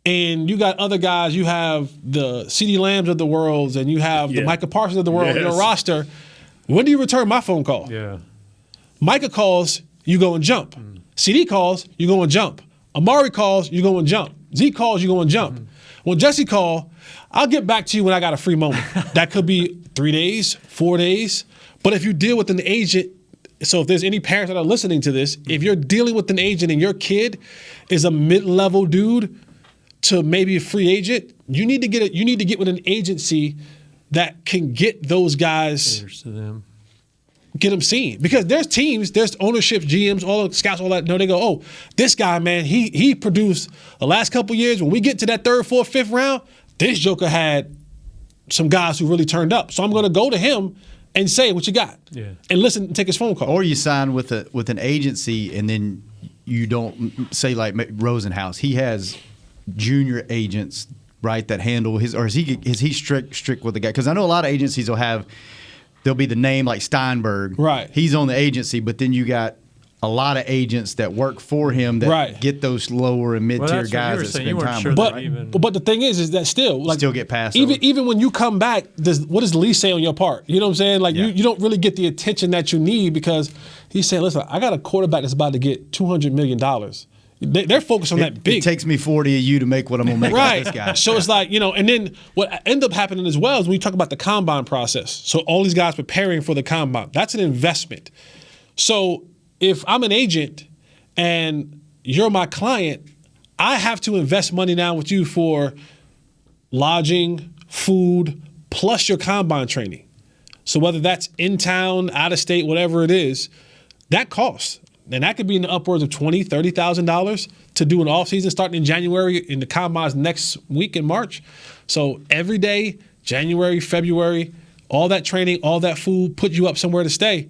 Speaker 5: and you got other guys, you have the CeeDee Lambs of the world, and you have the Micah Parsons of the world on your roster. When do you return my phone call?
Speaker 7: Yeah.
Speaker 5: Micah calls, you go and jump. CD calls, you go and jump. Amari calls, you go and jump. Zeke calls, you go and jump. When Jesse calls, I'll get back to you when I got a free moment. That could be 3 days, 4 days. But if you deal with an agent, so if there's any parents that are listening to this, if you're dealing with an agent and your kid is a mid-level dude to maybe a free agent, you need to get with an agency that can get those guys, get them seen. Because there's teams, there's ownerships, GMs, all the scouts, all that. No, they go, oh, this guy, man, he produced the last couple years. When we get to that third, fourth, fifth round, this joker had some guys who really turned up. So I'm going to go to him and say what you got, and listen and take his phone call.
Speaker 4: Or you sign with an agency, and then you don't say like Rosenhaus. He has junior agents right, that handle his, or is he strict with the guy? Because I know a lot of agencies there'll be the name like Steinberg.
Speaker 5: Right.
Speaker 4: He's on the agency, but then you got a lot of agents that work for him that get those lower and mid-tier guys that spend time with him.
Speaker 5: But the thing is that still
Speaker 4: get passed
Speaker 5: even when you come back, what does Lee say on your part? You know what I'm saying? Like you don't really get the attention that you need because he's saying, listen, I got a quarterback that's about to get $200 million. They're focused on that big.
Speaker 4: It takes me 40 of you to make what I'm going to make out of this guy.
Speaker 5: So it's like, and then what ended up happening as well is when you talk about the combine process. So all these guys preparing for the combine, that's an investment. So if I'm an agent and you're my client, I have to invest money now with you for lodging, food, plus your combine training. So whether that's in town, out of state, whatever it is, that costs. And that could be in the upwards of $20,000, $30,000 to do an offseason starting in January and the combine's next week in March. So every day, January, February, all that training, all that food, put you up somewhere to stay.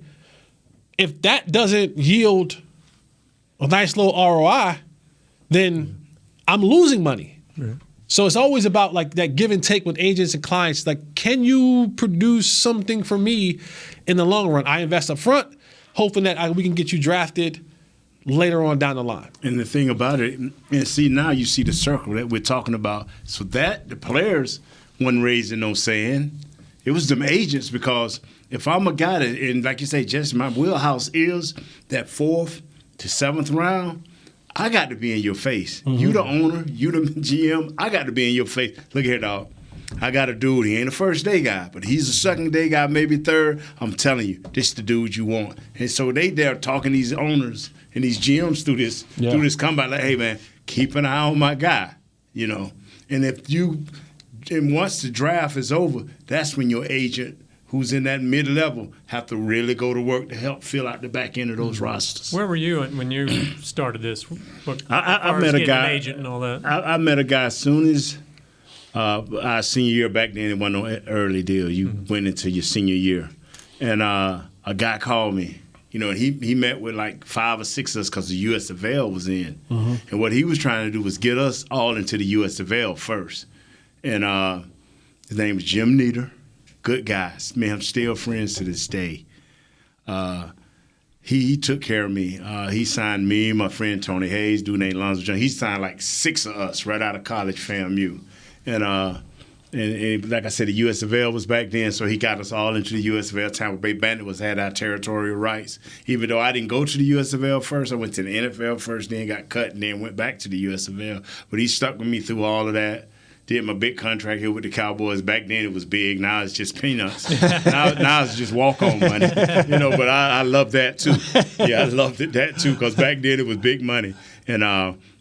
Speaker 5: If that doesn't yield a nice little ROI, then I'm losing money. Right. So it's always about like that give and take with agents and clients. Like, can you produce something for me in the long run? I invest up front, hoping that we can get you drafted later on down the line.
Speaker 6: And the thing about it, and see, now you see the circle that we're talking about. So that the players wasn't raising no saying. It was them agents, because if I'm a guy that, and like you say, just my wheelhouse is that 4th to 7th round, I got to be in your face. Mm-hmm. You the owner, you the GM, I got to be in your face. Look here, dog. I got a dude, he ain't a first day guy, but he's a second day guy, maybe third. I'm telling you, this is the dude you want. And so they there talking these owners and these GMs through this combine, like, hey man, keep an eye on my guy, And once the draft is over, that's when your agent, who's in that mid-level, have to really go to work to help fill out the back end of those rosters.
Speaker 7: Where were you when you started this?
Speaker 6: I met a guy.
Speaker 7: An agent and all that.
Speaker 6: I met a guy as soon as our senior year. Back then, it wasn't no early deal. You went into your senior year, and a guy called me. And he met with like 5 or 6 of us because the USFL was in, and what he was trying to do was get us all into the USFL first. And his name was Jim Nieder. Good guy. Man, I'm still friends to this day. He took care of me. He signed me, my friend Tony Hayes, dude named Lonzo Jones. He signed like 6 of us right out of college, FAMU. And like I said, the USFL was back then, so he got us all into the USFL. Tampa Bay Bandit had our territorial rights. Even though I didn't go to the USFL first, I went to the NFL first, then got cut, and then went back to the USFL. But he stuck with me through all of that. Did my big contract here with the Cowboys. Back then it was big. Now it's just peanuts. now it's just walk-on money. But I love that too. Yeah, I loved that too, because back then it was big money. And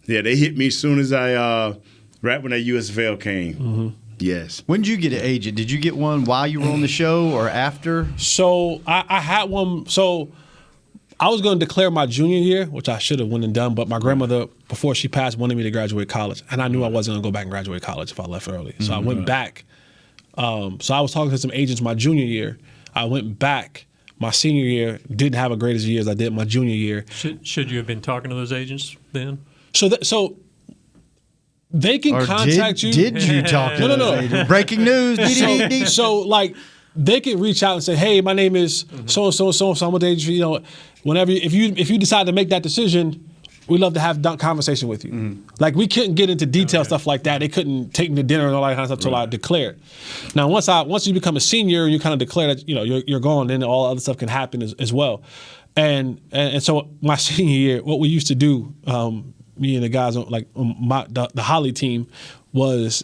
Speaker 6: they hit me as soon as right when that USFL came. Mm-hmm. Yes.
Speaker 4: When did you get an agent? Did you get one while you were on the show or after?
Speaker 5: So I had one. So I was going to declare my junior year, which I should have went and done, but my grandmother, before she passed, wanted me to graduate college. And I knew I wasn't going to go back and graduate college if I left early. So I went back. So I was talking to some agents my junior year. I went back. My senior year, didn't have a great as a year as I did my junior year.
Speaker 7: Should you have been talking to those agents then?
Speaker 5: So they can contact you.
Speaker 4: Did you talk to those agents? Breaking news.
Speaker 5: So like, they can reach out and say, "Hey, my name is so and so. I'm with the agency. Whenever if you decide to make that decision, we'd love to have a conversation with you." Mm-hmm. Like, we couldn't get into detail stuff like that. They couldn't take me to dinner and all that kind of stuff until I declared. Now, once you become a senior, you kind of declare that you're gone. Then all other stuff can happen as well. And so my senior year, what we used to do, me and the guys on the Holly team, was.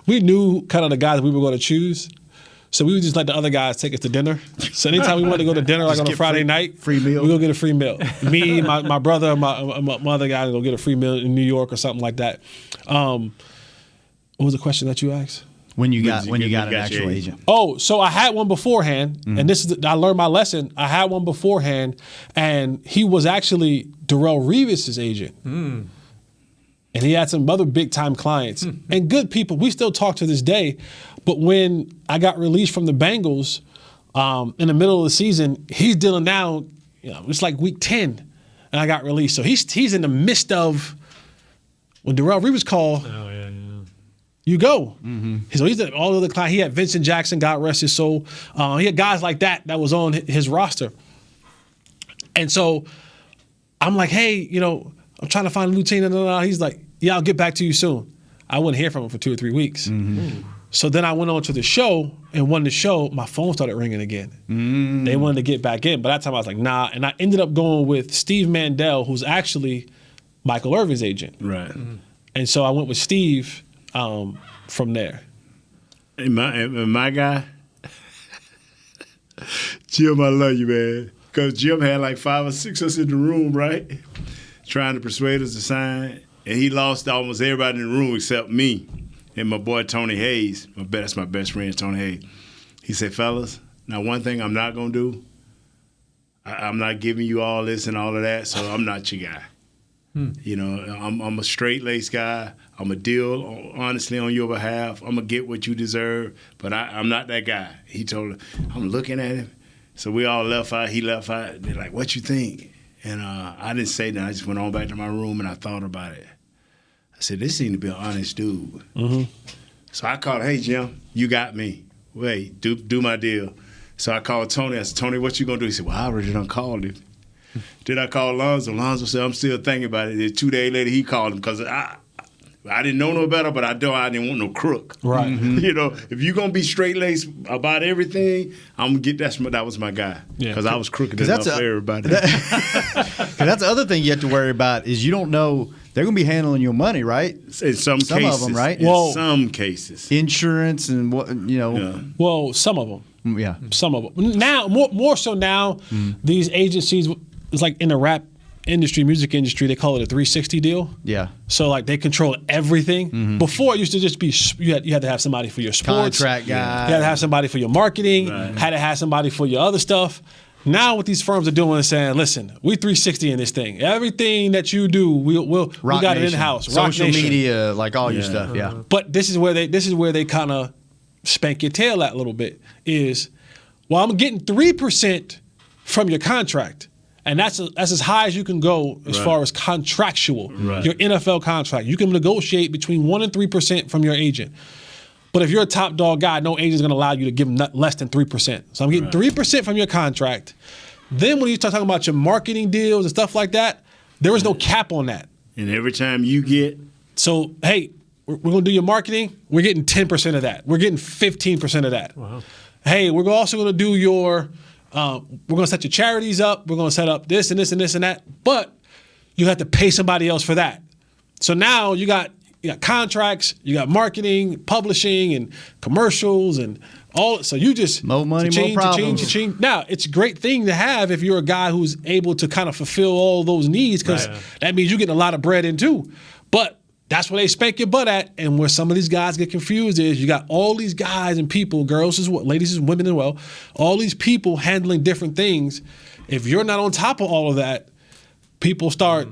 Speaker 5: We knew kind of the guys we were going to choose, so we would just let the other guys take us to dinner. So anytime we wanted to go to dinner, like on a Friday night,
Speaker 4: free meal,
Speaker 5: we go get a free meal. Me, my brother, my other guy go get a free meal in New York or something like that. What was the question that you asked?
Speaker 4: When you got an actual agent?
Speaker 5: Oh, so I had one beforehand, and I learned my lesson. I had one beforehand, and he was actually Darrelle Revis's agent. And he had some other big-time clients and good people. We still talk to this day. But when I got released from the Bengals in the middle of the season, he's dealing now, it's like week 10, and I got released. So he's in the midst of when Darrelle Revis called. you go. So he's all the other clients. He had Vincent Jackson, God rest his soul. He had guys like that was on his roster. And so I'm like, hey, I'm trying to find a new team. He's like, yeah, I'll get back to you soon. I wouldn't hear from him for 2 or 3 weeks. So then I went on to the show and won the show. My phone started ringing again. They wanted to get back in. But that time I was like, nah. And I ended up going with Steve Mandel, who's actually Michael Irvin's agent.
Speaker 6: Right.
Speaker 5: And so I went with Steve from there.
Speaker 6: And my guy, Jim, I love you, man. Because Jim had like 5 or 6 of us in the room, right? Trying to persuade us to sign. And he lost almost everybody in the room except me and my boy Tony Hayes. That's my best friend, Tony Hayes. He said, fellas, now one thing I'm not going to do, I'm not giving you all this and all of that, so I'm not your guy. I'm a straight-laced guy. I'm going to deal honestly on your behalf. I'm going to get what you deserve, but I'm not that guy. He told her, I'm looking at him. So we all left out. He left out. They're like, what you think? And I didn't say that. I just went on back to my room and I thought about it. I said, this seemed to be an honest dude. So I called, hey, Jim, you got me. Wait, do my deal. So I called Tony. I said, Tony, what you going to do? He said, well, I already done called him. Then I called Lonzo. Lonzo said, I'm still thinking about it. Then 2 days later, he called him because I didn't know no better, but I didn't want no crook.
Speaker 5: Right.
Speaker 6: If you're going to be straight-laced about everything, I'm going to get that was my guy. Because I was crooked enough for everybody.
Speaker 4: Because that's the other thing you have to worry about is you don't know they're going to be handling your money, right?
Speaker 6: In some cases.
Speaker 4: Of them, right?
Speaker 6: In some cases.
Speaker 4: Insurance and what,
Speaker 5: Well, some of them.
Speaker 4: Yeah.
Speaker 5: Some of them. Now, more so now, these agencies, it's like in the rap industry, music industry, they call it a 360 deal.
Speaker 4: Yeah.
Speaker 5: So like they control everything. Before it used to just be you had to have somebody for your sports,
Speaker 4: contract guy.
Speaker 5: You had to have somebody for your marketing, had to have somebody for your other stuff. Now what these firms are doing is saying, listen, we 360 in this thing. Everything that you do, we got it in house.
Speaker 4: Social media, like all your stuff. Yeah.
Speaker 5: But this is where they kind of spank your tail at a little bit. Is I'm getting 3% from your contract. And that's as high as you can go as far as contractual. Your NFL contract. You can negotiate between 1% and 3% from your agent. But if you're a top dog guy, no agent's going to allow you to give them less than 3%. So I'm getting 3% from your contract. Then when you start talking about your marketing deals and stuff like that, there is no cap on that.
Speaker 6: And every time you get...
Speaker 5: So, hey, we're going to do your marketing. We're getting 10% of that. We're getting 15% of that.
Speaker 7: Wow.
Speaker 5: Hey, we're also going to do your... we're going to set your charities up. We're going to set up this and this and this and that. But you have to pay somebody else for that. So now you got contracts, you got marketing, publishing, and commercials, and all. So you just
Speaker 4: more money, more problems.
Speaker 5: Now it's a great thing to have if you're a guy who's able to kind of fulfill all those needs, because that means you're getting a lot of bread in too. But that's where they spank your butt at, and where some of these guys get confused is you got all these guys and people, girls as well, ladies and women as well, all these people handling different things. If you're not on top of all of that, people start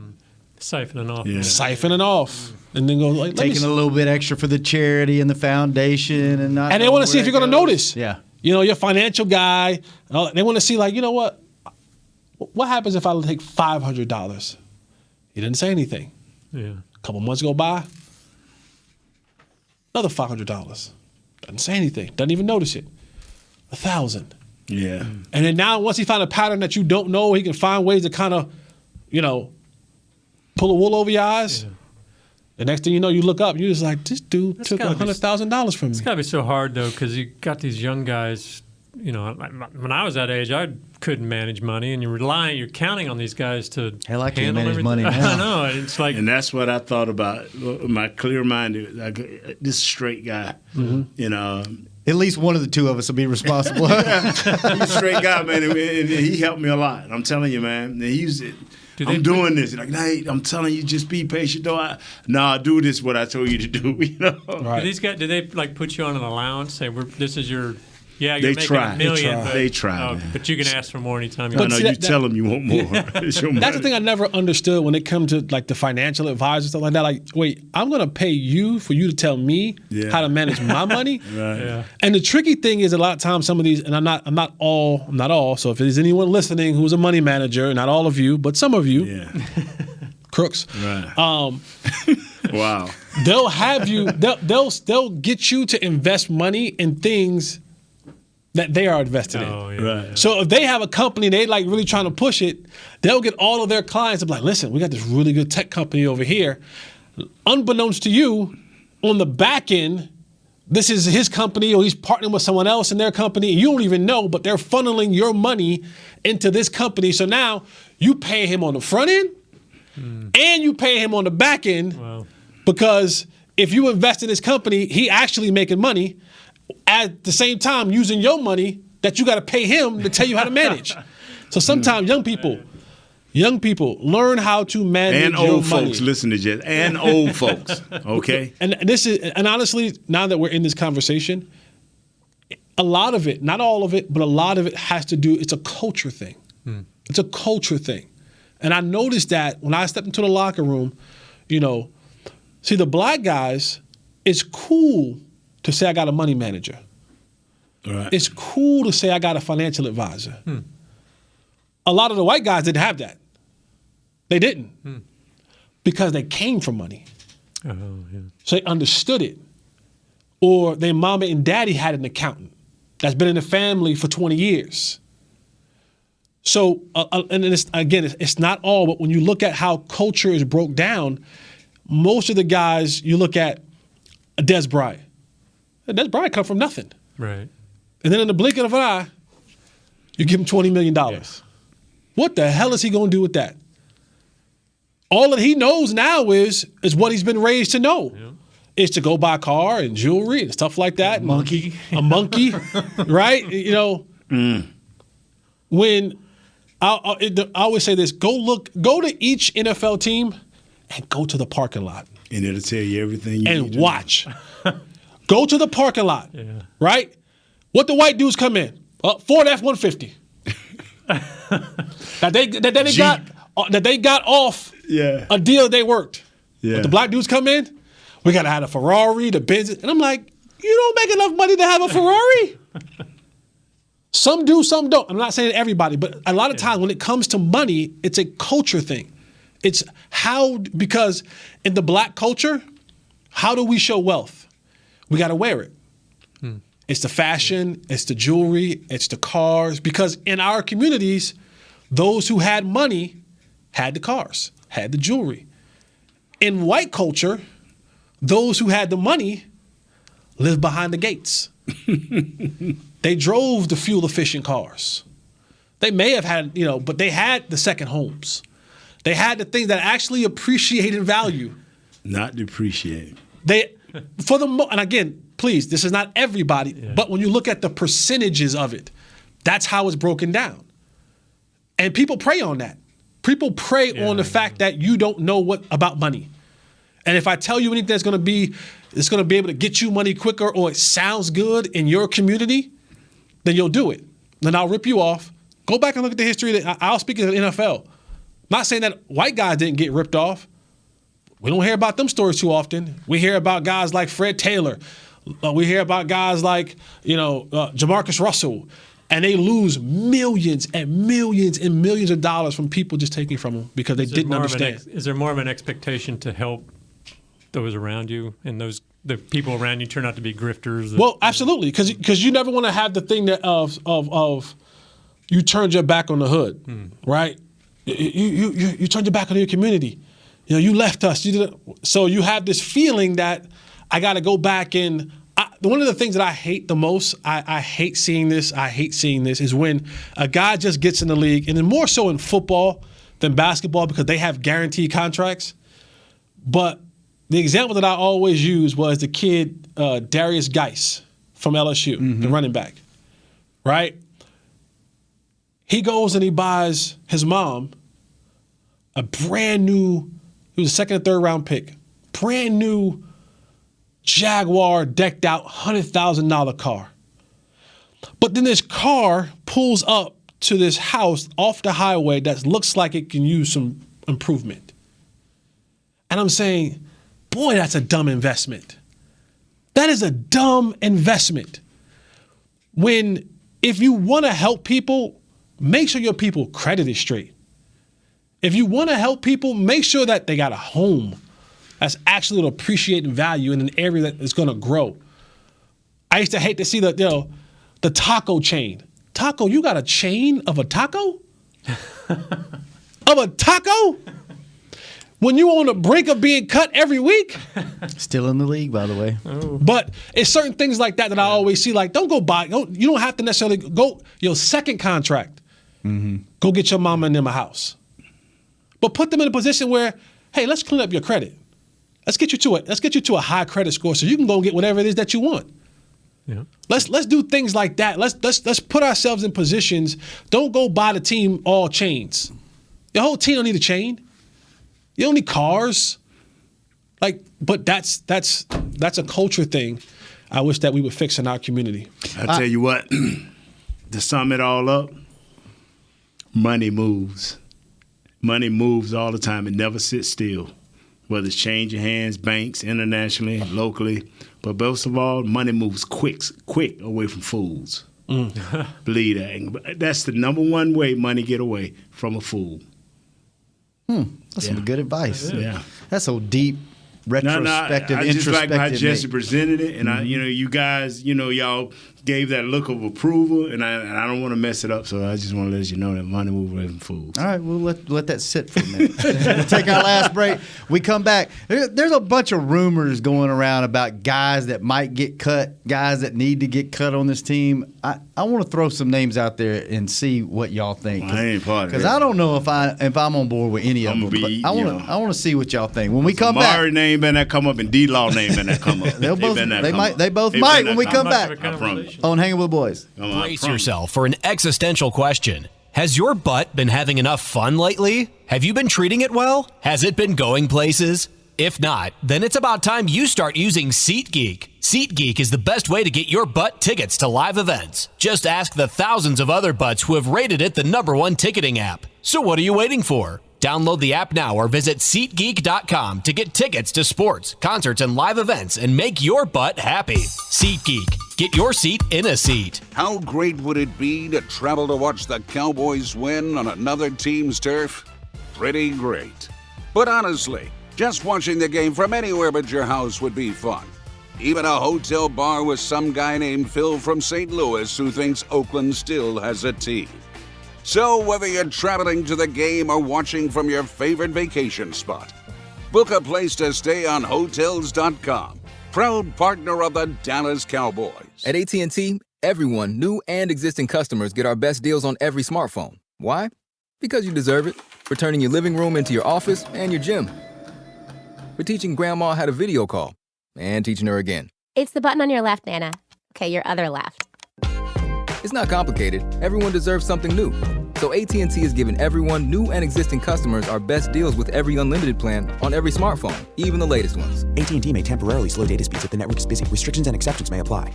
Speaker 7: siphoning off.
Speaker 5: Siphoning off. And then go like
Speaker 4: taking a little bit extra for the charity and the foundation, and not.
Speaker 5: And they want to see if you're going to notice.
Speaker 4: Yeah.
Speaker 5: You're a financial guy. They want to see, like, you know what? What happens if I take $500? He didn't say anything.
Speaker 7: Yeah.
Speaker 5: A couple months go by. Another $500. Doesn't say anything. Doesn't even notice it. $1,000.
Speaker 6: Yeah.
Speaker 5: And then now, once he found a pattern that you don't know, he can find ways to kind of, pull a wool over your eyes. Yeah. The next thing you know, you look up, you're just like, this dude took $100,000 from me.
Speaker 7: It's got to be so hard, though, because you got these young guys. When I was that age, I couldn't manage money, and you're counting on these guys to
Speaker 4: hell, I can't
Speaker 7: handle
Speaker 4: manage
Speaker 7: everything.
Speaker 4: money now.
Speaker 7: I know. It's like,
Speaker 6: and that's what I thought about. My clear mind, this straight guy,
Speaker 4: At least one of the two of us will be responsible.
Speaker 6: He's a straight guy, man, and he helped me a lot. I'm telling you, man. I'm doing this. Like, Nate, I'm telling you, just be patient. Do this what I told you to do.
Speaker 7: Right. Do these guys? Do they like put you on an allowance? Say, this is your. Yeah, you're
Speaker 6: they
Speaker 7: making
Speaker 6: try.
Speaker 7: $1 million.
Speaker 6: They try.
Speaker 7: But you can ask for more anytime you
Speaker 6: want.
Speaker 7: want.
Speaker 6: No, you tell them you want more. It's your money.
Speaker 5: That's the thing I never understood when it comes to like the financial advisor stuff like that. Like, wait, I'm gonna pay you for you to tell me how to manage my money.
Speaker 6: Right. Yeah.
Speaker 5: And the tricky thing is a lot of times some of these, and I'm not all. So if there's anyone listening who's a money manager, not all of you, but some of you, crooks.
Speaker 6: Right. Wow.
Speaker 5: They'll have you. They'll get you to invest money in things that they are invested in.
Speaker 6: Right.
Speaker 5: So if they have a company, they like really trying to push it, they'll get all of their clients to be like, listen, we got this really good tech company over here. Unbeknownst to you, on the back end, this is his company or he's partnering with someone else in their company. And you don't even know, but they're funneling your money into this company. So now you pay him on the front end and you pay him on the back end because if you invest in this company, he actually making money at the same time using your money that you got to pay him to tell you how to manage. So sometimes young people learn how to manage
Speaker 6: and
Speaker 5: your
Speaker 6: old
Speaker 5: money.
Speaker 6: folks listen to Jess. And old folks, okay?
Speaker 5: And honestly, now that we're in this conversation, a lot of it, not all of it, but a lot of it has to do, it's a culture thing. It's a culture thing. And I noticed that when I stepped into the locker room, see the black guys, it's cool to say I got a money manager.
Speaker 6: Right.
Speaker 5: It's cool to say I got a financial advisor. A lot of the white guys didn't have that. They didn't. Because they came from money. So they understood it. Or their mama and daddy had an accountant that's been in the family for 20 years. So, and it's not all, but when you look at how culture is broke down, most of the guys, you look at Des Bryant. Des Bryant come from nothing.
Speaker 7: Right.
Speaker 5: And then in the blink of an eye, you give him $20 million. Yes. What the hell is he going to do with that? All that he knows now is what he's been raised to know. Yeah. Is to go buy a car and jewelry and stuff like that. A monkey, right? When I always say this, go to each NFL team and go to the parking lot.
Speaker 6: And it'll tell you everything you need
Speaker 5: and
Speaker 6: to
Speaker 5: watch. Go to the parking lot, right? What the white dudes come in? Ford F-150. that they got off a deal they worked. Yeah. But the black dudes come in, we got to have a Ferrari, the Benz. And I'm like, you don't make enough money to have a Ferrari. Some do, some don't. I'm not saying everybody, but a lot of times when it comes to money, it's a culture thing. It's because in the black culture, how do we show wealth? We got to wear it. It's the fashion, it's the jewelry, it's the cars. Because in our communities, those who had money had the cars, had the jewelry. In white culture, those who had the money lived behind the gates. They drove the fuel-efficient cars. They may have had, but they had the second homes. They had the things that actually appreciate in value.
Speaker 6: Not depreciate.
Speaker 5: And again, please, this is not everybody, but when you look at the percentages of it, that's how it's broken down. And people prey on that. People prey on the fact that you don't know about money. And if I tell you anything that's going to be able to get you money quicker or it sounds good in your community, then you'll do it. Then I'll rip you off. Go back and look at the history. I'll speak of the NFL. Not saying that white guys didn't get ripped off. We don't hear about them stories too often. We hear about guys like Fred Taylor. We hear about guys like, Jamarcus Russell. And they lose millions and millions and millions of dollars from people just taking from them because they didn't understand.
Speaker 7: Is there more of an expectation to help those around you and the people around you turn out to be grifters?
Speaker 5: Well, absolutely, because you never want to have the thing that of you turned your back on the hood, right? You turned your back on your community. You left us. So you have this feeling that I got to go back and. One of the things that I hate the most, I hate seeing this, is when a guy just gets in the league, and then more so in football than basketball because they have guaranteed contracts. But the example that I always use was the kid, Darius Geis from LSU, the running back, right? He goes and he buys his mom a brand new, he was a second or third round pick, brand new Jaguar decked out $100,000 car. But then this car pulls up to this house off the highway that looks like it can use some improvement. And I'm saying, boy, that's a dumb investment. That is a dumb investment. If you want to help people, make sure your people credit is straight. If you want to help people, make sure that they got a home. that's actually going to appreciate and value in an area that is going to grow. I used to hate to see the taco chain. Taco, you got a chain of a taco? Of a taco? When you on the brink of being cut every week?
Speaker 4: Still in the league, by the way.
Speaker 5: Oh. But it's certain things like that I always see. Like, don't go buy. You don't have to necessarily go your second contract. Go get your mama and them a house. But put them in a position where, hey, let's clean up your credit. Let's get you to a high credit score so you can go get whatever it is that you want. Yeah. Let's do things like that. Let's put ourselves in positions. Don't go buy the team all chains. Your whole team don't need a chain. You don't need cars. But that's a culture thing. I wish that we would fix in our community.
Speaker 6: I tell you what, to sum it all up, money moves. Money moves all the time. It never sits still. Whether it's changing hands, banks, internationally, locally. But most of all, money moves quick away from fools. Believe that. That's the number one way money get away from a fool.
Speaker 4: That's some good advice.
Speaker 6: Yeah.
Speaker 4: That's so deep, retrospective,
Speaker 6: I just like how Jesse
Speaker 4: Nate.
Speaker 6: presented it, and you guys, y'all gave that look of approval, and I don't want to mess it up, so I just want to let you know that money moves away from fools.
Speaker 4: All right, we'll let that sit for a minute. We'll take our last break. We come back. There's a bunch of rumors going around about guys that might get cut, guys that need to get cut on this team. I want to throw some names out there and see what y'all think.
Speaker 6: Well, I ain't part of that.
Speaker 4: Because I don't know if I'm on board with any of them. But I want to see what y'all think when we come back.
Speaker 6: Mari name better not come up, and D-Law name better not come up.
Speaker 4: They both might when we come back.
Speaker 6: I promise.
Speaker 4: On Hangin' with Boys.
Speaker 11: Brace yourself for an existential question. Has your butt been having enough fun lately? Have you been treating it well? Has it been going places? If not, then it's about time you start using SeatGeek. SeatGeek is the best way to get your butt tickets to live events. Just ask the thousands of other butts who have rated it the #1 ticketing app. So what are you waiting for? Download the app now or visit SeatGeek.com to get tickets to sports, concerts, and live events and make your butt happy. SeatGeek. Get your seat in a seat.
Speaker 12: How great would it be to travel to watch the Cowboys win on another team's turf? Pretty great. But honestly, just watching the game from anywhere but your house would be fun. Even a hotel bar with some guy named Phil from St. Louis who thinks Oakland still has a team. So whether you're traveling to the game or watching from your favorite vacation spot, book a place to stay on Hotels.com, proud partner of the Dallas Cowboys.
Speaker 13: At AT&T, everyone, new and existing customers, get our best deals on every smartphone. Why? Because you deserve it. We're turning your living room into your office and your gym. We're teaching Grandma how to video call and teaching her again.
Speaker 14: It's the button on your left, Nana. Okay, your other left.
Speaker 13: It's not complicated. Everyone deserves something new. So AT&T is giving everyone, new and existing customers, our best deals with every unlimited plan on every smartphone, even the latest ones.
Speaker 15: AT&T may temporarily slow data speeds if the network is busy. Restrictions and exceptions may apply.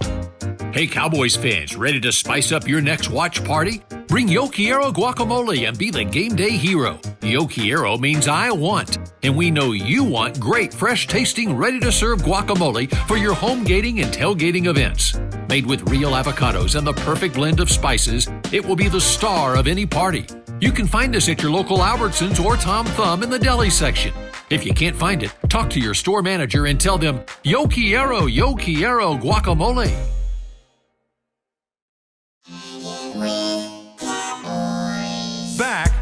Speaker 3: Hey, Cowboys fans, ready to spice up your next watch party? Bring Yo Quiero guacamole and be the game day hero. Yo Quiero means I want, and we know you want great, fresh-tasting, ready-to-serve guacamole for your home gating and tailgating events. Made with real avocados and the perfect blend of spices, it will be the star of any party. You can find us at your local Albertsons or Tom Thumb in the deli section. If you can't find it, talk to your store manager and tell them, Yo Quiero guacamole.
Speaker 1: Back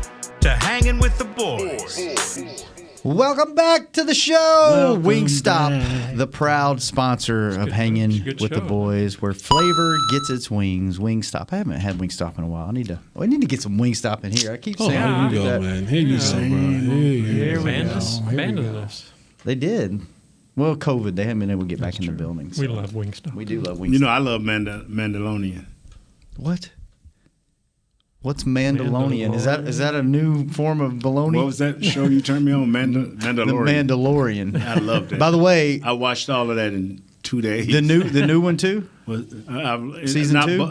Speaker 1: to Hangin' with the Boys.
Speaker 4: Welcome back to the show. Wingstop, the proud sponsor of Hangin' with the Boys, where flavor gets its wings. Wingstop. I haven't had Wingstop in a while. I need to get some Wingstop in here. I keep saying
Speaker 5: here you go,
Speaker 4: that.
Speaker 5: man. Here you go, bro.
Speaker 7: Abandoned us.
Speaker 4: They did. Well, COVID, they haven't been able to get back in the buildings.
Speaker 7: We love Wingstop.
Speaker 4: We do love Wingstop.
Speaker 6: I love Mandalorian.
Speaker 4: What? What's Mandalorian? Is that a new form of baloney?
Speaker 6: What was that show you turned me on? Mandalorian.
Speaker 4: The Mandalorian.
Speaker 6: I loved it.
Speaker 4: By the way,
Speaker 6: I watched all of that in 2 days.
Speaker 4: The new one too. Season 2?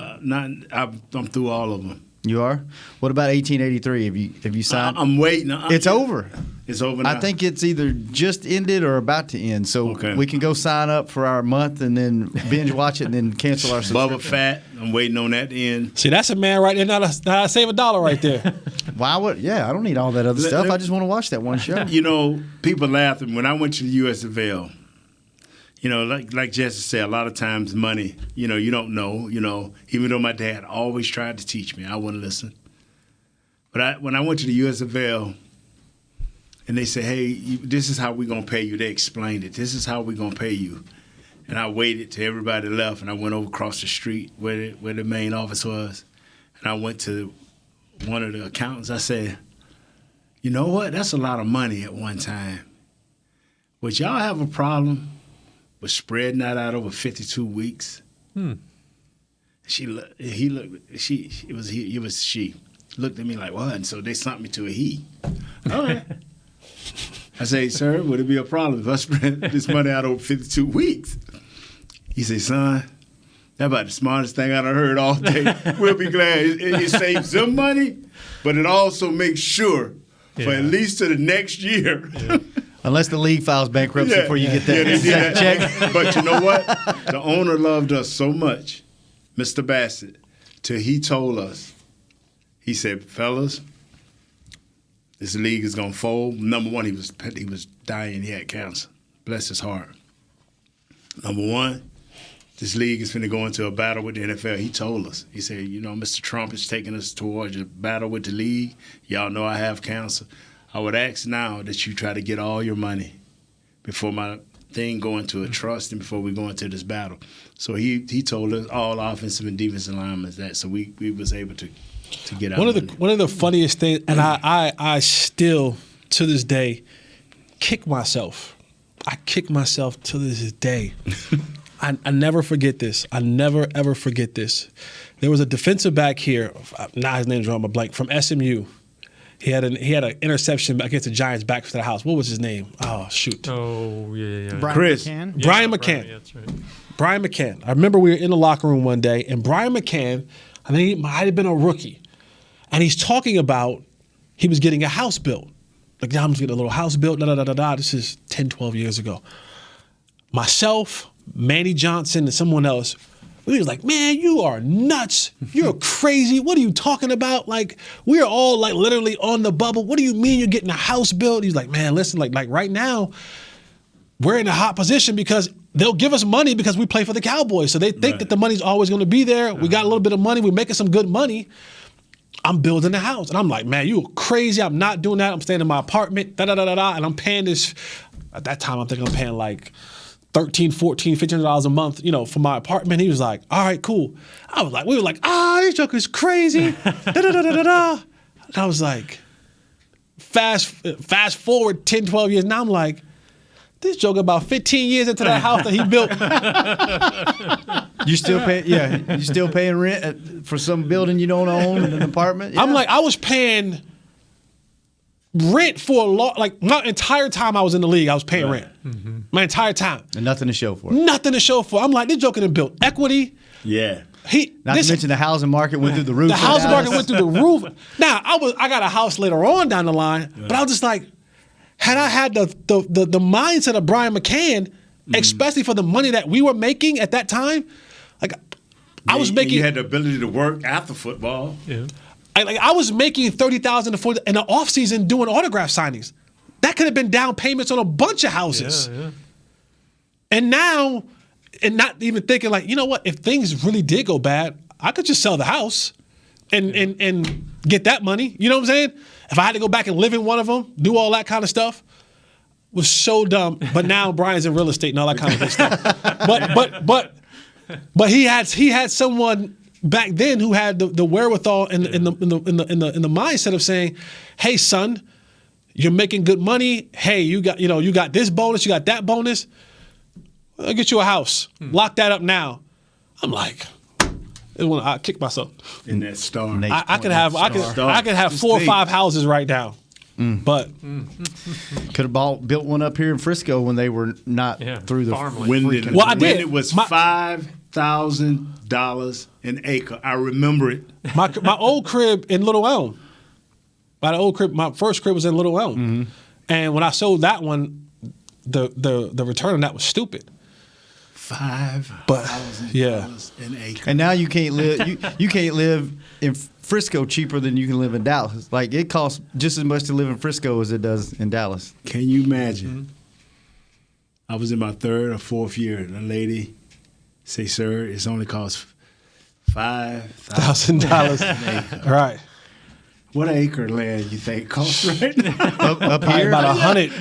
Speaker 6: I'm through all of them.
Speaker 4: You are. What about 1883? Have you signed?
Speaker 6: I'm waiting.
Speaker 4: It's over.
Speaker 6: It's over now?
Speaker 4: I think it's either just ended or about to end. So we can go sign up for our month and then binge watch it and then cancel our subscription.
Speaker 6: Bubba Fett. I'm waiting on that to end.
Speaker 5: See, that's a man right there. Not a save $1 right there.
Speaker 4: Why would? Yeah, I don't need all that other stuff. I just want to watch that one show.
Speaker 6: You know, people laughing when I went to the USFL. You know, like Jesse said, a lot of times money. You know, you don't know. You know, even though my dad always tried to teach me, I wouldn't listen. But when I went to the USFL, and they said, "Hey, this is how we're gonna pay you," they explained it. This is how we're gonna pay you. And I waited till everybody left, and I went over across the street where the main office was, and I went to one of the accountants. I said, "You know what? That's a lot of money at one time. Would y'all have a problem with spreading that out over 52 weeks?" She looked at me like, "What?" And so they sent me to a he. All right. I say, "Sir, would it be a problem if I spread this money out over 52 weeks?" He said, "Son, that's about the smartest thing I done heard all day. We'll be glad. It saves them money, but it also makes sure for at least to the next year."
Speaker 4: Unless the league files bankruptcy before you get that check.
Speaker 6: But you know what? The owner loved us so much, Mr. Bassett, till he told us, he said, "Fellas, this league is gonna fold." Number one, he was dying. He had cancer. Bless his heart. Number one, this league is finna go into a battle with the NFL. He told us. He said, "You know, Mr. Trump is taking us towards a battle with the league. Y'all know I have cancer. I would ask now that you try to get all your money before my thing go into a trust and before we go into this battle." So he told us, all offensive and defensive linemen, that, so we was able to get out.
Speaker 5: One of the funniest things, and I still to this day kick myself. I kick myself to this day. I never forget this. I never ever forget this. There was a defensive back here. Now his name's drawing a blank, from SMU. He had an interception against the Giants back to the house. What was his name? Oh shoot.
Speaker 7: Oh yeah.
Speaker 4: Brian McCann.
Speaker 5: Brian McCann.
Speaker 7: That's right.
Speaker 5: Brian McCann. I remember we were in the locker room one day, and Brian McCann, I think he might have been a rookie, and he's talking about he was getting a house built. Like, I'm just getting a little house built. This is 10, 12 years ago. Myself, Manny Johnson, and someone else, we was like, "Man, you are nuts. You're crazy. What are you talking about? Like, we're all like literally on the bubble. What do you mean you're getting a house built?" He's like, "Man, listen, like right now, we're in a hot position because they'll give us money because we play for the Cowboys. So they think that the money's always going to be there. We got a little bit of money. We're making some good money. I'm building a house." And I'm like, "Man, you crazy. I'm not doing that. I'm staying in my apartment, and I'm paying this." At that time, I'm thinking I'm paying like $13, $14, $1,500 a month, for my apartment. He was like, "All right, cool." We were like, "This joker's crazy." And I was like, fast forward 10, 12 years. Now I'm like, this joker about 15 years into that house that he built.
Speaker 4: You still paying rent for some building you don't own in an apartment? Yeah.
Speaker 5: I'm like, I was paying rent for my entire time I was in the league. I was paying rent. Mm-hmm. My entire time.
Speaker 4: And nothing to show for it.
Speaker 5: Nothing to show for it. I'm like, this joker done built equity.
Speaker 6: Yeah.
Speaker 4: Not to mention the housing market went through the roof.
Speaker 5: The housing market went through the roof. Now, I got a house later on down the line, but I was just like, had I had the mindset of Brian McCann, especially for the money that we were making at that time, I was making.
Speaker 6: You had the ability to work after football.
Speaker 7: Yeah.
Speaker 5: I was making $30,000 in the offseason doing autograph signings. That could have been down payments on a bunch of houses.
Speaker 7: Yeah.
Speaker 5: And now, and not even thinking like, you know what? If things really did go bad, I could just sell the house and get that money. You know what I'm saying? If I had to go back and live in one of them, do all that kind of stuff, was so dumb. But now Brian's in real estate and all that kind of good stuff. But he had someone back then who had the wherewithal and the mindset of saying, "Hey son, you're making good money. Hey, you got this bonus, you got that bonus. I'll get you a house. Lock that up now." I'm like, I kick myself.
Speaker 6: In that star.
Speaker 5: I could have 4 or 5 houses right now. But
Speaker 4: could have built one up here in Frisco when they were not through the
Speaker 6: when
Speaker 5: it
Speaker 6: was $5,000 an acre. I remember it.
Speaker 5: My old crib in Little Elm. My first crib was in Little Elm, and when I sold that one, the return on that was stupid.
Speaker 6: $5,000 an acre.
Speaker 4: And now you can't live. You can't live in Frisco cheaper than you can live in Dallas. Like, it costs just as much to live in Frisco as it does in Dallas.
Speaker 6: Can you imagine? I was in my 3rd or 4th year, and a lady say, "Sir, it's only cost $5,000."
Speaker 5: Right.
Speaker 6: What acre of land you think costs right now?
Speaker 4: Up here?
Speaker 5: About 100,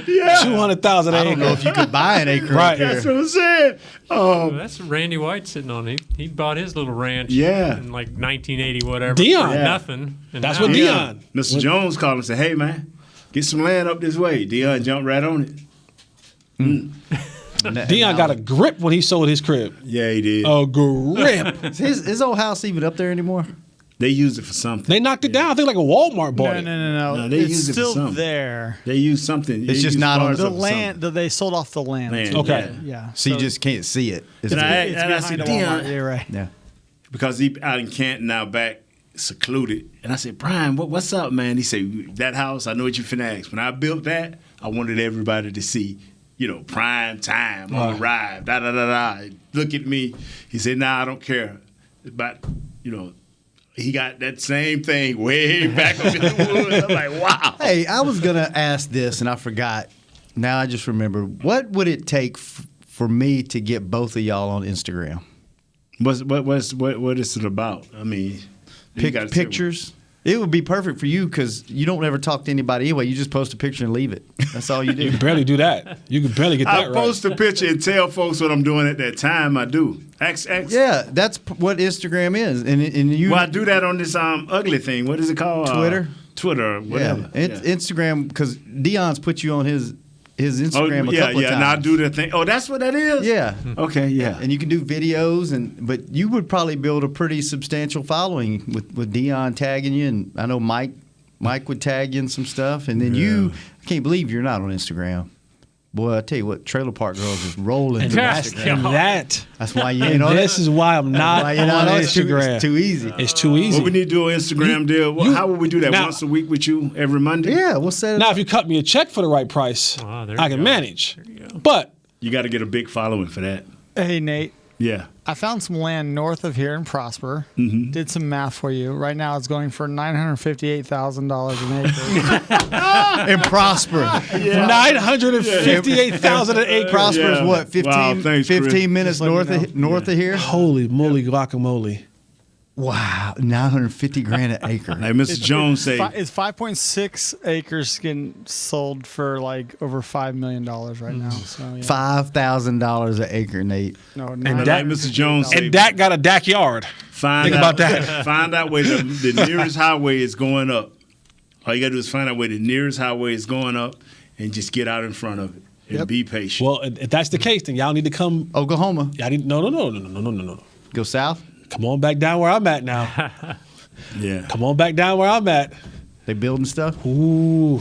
Speaker 5: 200,000
Speaker 4: I don't know if you could buy an acre
Speaker 5: Right.
Speaker 4: up here.
Speaker 6: That's what I'm saying.
Speaker 7: Well, that's Randy White sitting on. He bought his little ranch in like 1980 whatever
Speaker 5: Dion.
Speaker 7: for
Speaker 5: Yeah.
Speaker 7: nothing. And
Speaker 5: That's
Speaker 7: now-
Speaker 5: what Dion.
Speaker 6: Mr. Jones called and said, "Hey, man, get some land up this way." Dion jumped right on it.
Speaker 5: Dion got a grip when he sold his crib.
Speaker 6: Yeah, he did.
Speaker 5: A grip.
Speaker 4: Is his old house even up there anymore?
Speaker 6: They used it for something.
Speaker 5: They knocked it down. I think like a Walmart bought it.
Speaker 6: No, they
Speaker 2: It's
Speaker 6: used it for
Speaker 2: still
Speaker 6: something.
Speaker 2: there.
Speaker 6: They used something.
Speaker 4: It's just not on
Speaker 2: The land. They sold off the land.
Speaker 6: Okay.
Speaker 2: Yeah.
Speaker 4: So you just can't see it.
Speaker 2: It's,
Speaker 6: And I
Speaker 2: behind
Speaker 6: said,
Speaker 2: a
Speaker 6: "Dion,"
Speaker 2: Walmart. You're right.
Speaker 4: Yeah.
Speaker 6: because he out in Canton now back secluded. And I said, "Brian, what's up, man?" He said, "That house, I know what you finna ask. When I built that, I wanted everybody to see, prime time on the ride, da-da-da-da. Look at me." He said, "Nah, I don't care." But, he got that same thing way back up in the woods. I'm like, wow.
Speaker 4: Hey, I was going to ask this, and I forgot. Now I just remember. What would it take for me to get both of y'all on Instagram?
Speaker 6: What is it about? I mean, you gotta say-
Speaker 4: Pictures? It would be perfect for you because you don't ever talk to anybody anyway. You just post a picture and leave it. That's all you do.
Speaker 5: You can barely do that. You can barely get that
Speaker 6: I
Speaker 5: right.
Speaker 6: post a picture and tell folks what I'm doing at that time. I do.
Speaker 4: Yeah, that's what Instagram is, and you.
Speaker 6: Well, I do that on this ugly thing. What is it called?
Speaker 4: Twitter.
Speaker 6: Twitter, or whatever.
Speaker 4: Yeah, Instagram because Dion's put you on his Instagram a couple of times.
Speaker 6: And I do the thing. Oh, that's what that is?
Speaker 4: Yeah.
Speaker 6: Okay, yeah.
Speaker 4: And you can do videos, but you would probably build a pretty substantial following with Dion tagging you, and I know Mike would tag you in some stuff, and then I can't believe you're not on Instagram. Boy, I tell you what, Trailer Park Girls is rolling.
Speaker 5: And
Speaker 4: through
Speaker 5: that's
Speaker 4: Instagram. That's why you ain't on
Speaker 5: This is why I'm not
Speaker 4: Why you're not
Speaker 5: on
Speaker 4: on it.
Speaker 5: Instagram.
Speaker 4: It's too easy.
Speaker 5: It's too easy.
Speaker 6: What we need to do an Instagram deal. How would we do that?
Speaker 5: Now-
Speaker 6: Once a week with you every Monday?
Speaker 4: Yeah, we'll set it
Speaker 5: Now,
Speaker 4: up.
Speaker 5: if you cut me a check for the right price, I can manage. But
Speaker 6: You got to get a big following for that.
Speaker 2: Hey, Nate.
Speaker 6: Yeah.
Speaker 2: I found some land north of here in Prosper.
Speaker 6: Mm-hmm.
Speaker 2: Did some math for you. Right now, it's going for $958,000 an acre.
Speaker 4: And Prosper.
Speaker 5: $958,000 an acre.
Speaker 4: Prosper is what, 15,
Speaker 6: Wow, thanks, Chris.
Speaker 4: 15 minutes north of here?
Speaker 5: Holy moly guacamole.
Speaker 4: Wow, $950,000 an acre.
Speaker 6: Like Mr. Jones say,
Speaker 2: It's 5.6 acres getting sold for like over $5 million right now. So, yeah.
Speaker 4: $5,000 an acre, Nate.
Speaker 2: No,
Speaker 6: and
Speaker 2: not
Speaker 6: like Mr. Jones say,
Speaker 5: And Dak got a Dak yard. Think about that.
Speaker 6: Find out where the nearest highway is going up. All you got to do is find out where the nearest highway is going up and just get out in front of it and be patient.
Speaker 5: Well, if that's the case, then y'all need to come.
Speaker 4: Oklahoma.
Speaker 5: Y'all need no.
Speaker 4: Go south?
Speaker 5: Come on back down where I'm at now.
Speaker 6: Yeah.
Speaker 5: Come on back down where I'm at.
Speaker 4: They building stuff?
Speaker 5: Ooh.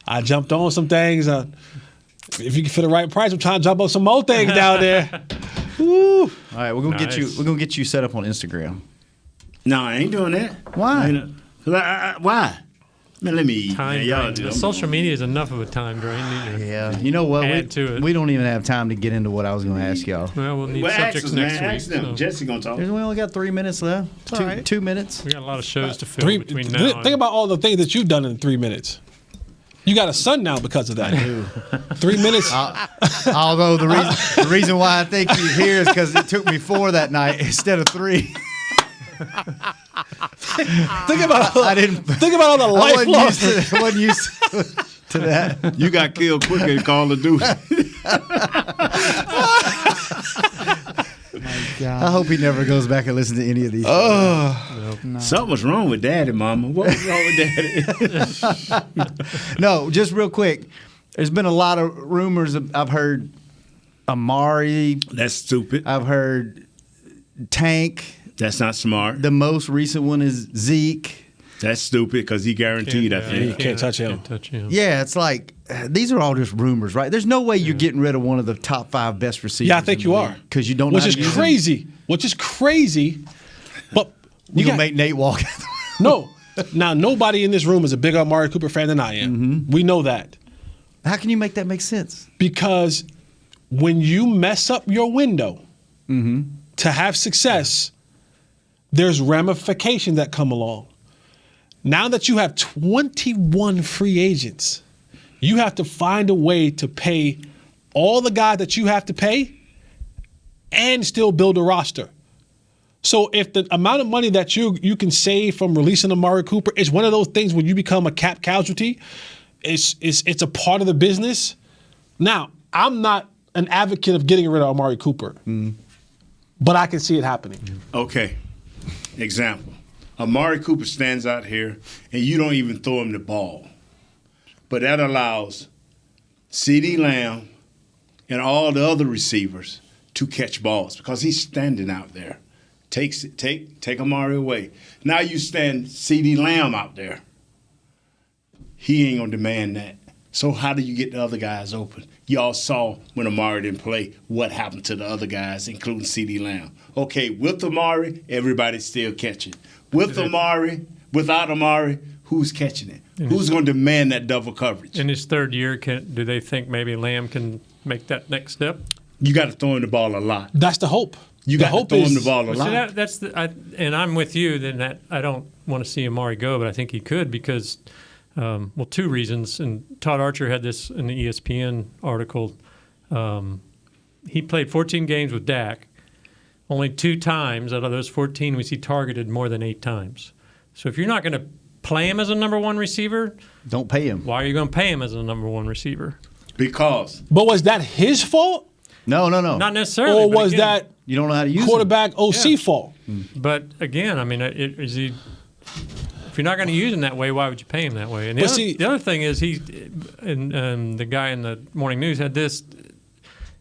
Speaker 5: I jumped on some things. If you can for the right price, I'm trying to jump on some more things down there. Woo.
Speaker 4: All right, we're gonna get you. We're gonna get you set up on Instagram.
Speaker 6: No, I ain't doing that.
Speaker 4: Why?
Speaker 6: Why? Man, let me eat.
Speaker 7: Time
Speaker 6: Man, y'all
Speaker 7: drain.
Speaker 6: do.
Speaker 7: The social media is enough of a time drain.
Speaker 4: Yeah, you know what?
Speaker 7: Add to it.
Speaker 4: We don't even have time to get into what I was going to ask y'all.
Speaker 7: Well, we'll need
Speaker 6: Well, ask
Speaker 7: subjects
Speaker 6: us,
Speaker 7: next
Speaker 6: man.
Speaker 7: week.
Speaker 6: Ask them.
Speaker 7: so.
Speaker 6: Jesse gonna talk.
Speaker 4: We only got 3 minutes left.
Speaker 2: right.
Speaker 4: 2 minutes.
Speaker 7: We got a lot of shows to fill between now and
Speaker 5: Think about all the things that you've done in 3 minutes. You got a son now because of that. 3 minutes.
Speaker 4: Although the reason why I think he's here is because it took me 4 that night instead of 3.
Speaker 5: Think about all the
Speaker 4: I
Speaker 5: life lost.
Speaker 4: wasn't used to that.
Speaker 6: You got killed quicker in Call of Duty.
Speaker 4: I hope he never goes back and listens to any of these.
Speaker 6: Something was wrong with Daddy, Mama. What was wrong with Daddy?
Speaker 4: No, just real quick. There's been a lot of rumors. I've heard Amari.
Speaker 6: That's stupid.
Speaker 4: I've heard Tank.
Speaker 6: That's not smart.
Speaker 4: The most recent one is Zeke.
Speaker 6: That's stupid because he guaranteed, I think.
Speaker 5: You can't touch him.
Speaker 4: Yeah, it's like these are all just rumors, right? There's no way you're getting rid of one of the top 5 best receivers.
Speaker 5: Yeah, I think you are.
Speaker 4: Because you don't know
Speaker 5: Which
Speaker 4: how
Speaker 5: is
Speaker 4: to use them.
Speaker 5: crazy. Which is crazy. But
Speaker 4: You gonna make Nate walk out the
Speaker 5: No. Now, nobody in this room is a bigger Amari Cooper fan than I am.
Speaker 4: Mm-hmm.
Speaker 5: We know that.
Speaker 4: How can you make that make sense?
Speaker 5: Because when you mess up your window
Speaker 4: Mm-hmm.
Speaker 5: to have success, there's ramifications that come along. Now that you have 21 free agents, you have to find a way to pay all the guys that you have to pay and still build a roster. So if the amount of money that you can save from releasing Amari Cooper is one of those things when you become a cap casualty, it's a part of the business. Now, I'm not an advocate of getting rid of Amari Cooper, but I can see it happening.
Speaker 6: Okay. Example. Amari Cooper stands out here, and you don't even throw him the ball. But that allows CeeDee Lamb and all the other receivers to catch balls because he's standing out there. Take Amari away. Now you stand CeeDee Lamb out there. He ain't going to demand that. So how do you get the other guys open? Y'all saw when Amari didn't play what happened to the other guys, including CeeDee Lamb. Okay, with Amari, everybody's still catching. With Amari, without Amari, who's catching it? Who's going to demand that double coverage?
Speaker 7: In his third year, do they think maybe Lamb can make that next step?
Speaker 6: You got to throw him the ball a lot.
Speaker 5: That's the hope.
Speaker 6: You got to throw him the ball a lot.
Speaker 7: And I'm with you. Then I don't want to see Amari go, but I think he could because, two reasons. And Todd Archer had this in the ESPN article. He played 14 games with Dak. Only 2 times out of those 14 was he targeted more than 8 times. So if you're not going to play him as a number 1 receiver,
Speaker 4: don't pay him.
Speaker 7: Why are you going to pay him as a number 1 receiver?
Speaker 6: Because.
Speaker 5: But was that his fault?
Speaker 4: No.
Speaker 7: Not necessarily.
Speaker 5: Or was that
Speaker 4: you don't know how to use
Speaker 5: quarterback OC fault?
Speaker 7: But again, I mean, is he? If you're not going to use him that way, why would you pay him that way? And the other thing is the guy in the Morning News had this.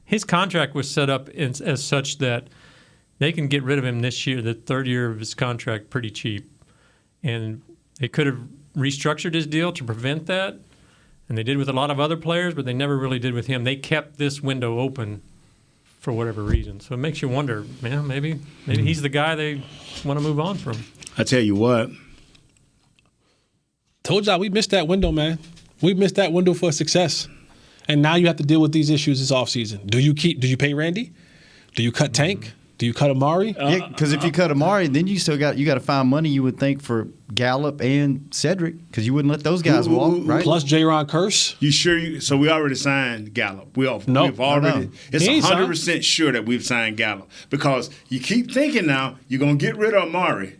Speaker 7: His contract was set up as such that they can get rid of him this year, the third year of his contract, pretty cheap. And they could have restructured his deal to prevent that. And they did with a lot of other players, but they never really did with him. They kept this window open for whatever reason. So it makes you wonder, man, maybe he's the guy they want to move on from.
Speaker 6: I tell you what.
Speaker 5: Told y'all we missed that window, man. We missed that window for success. And now you have to deal with these issues this offseason. Do you pay Randy? Do you cut Tank? Do you cut Amari?
Speaker 4: Yeah, because if you cut Amari, then you got to find money, you would think, for Gallup and Cedric, because you wouldn't let those guys walk, right?
Speaker 5: Plus J-Ron Curse.
Speaker 6: You sure? So we already signed Gallup. We've already. It's 100% sure that we've signed Gallup because you keep thinking now you're gonna get rid of Amari.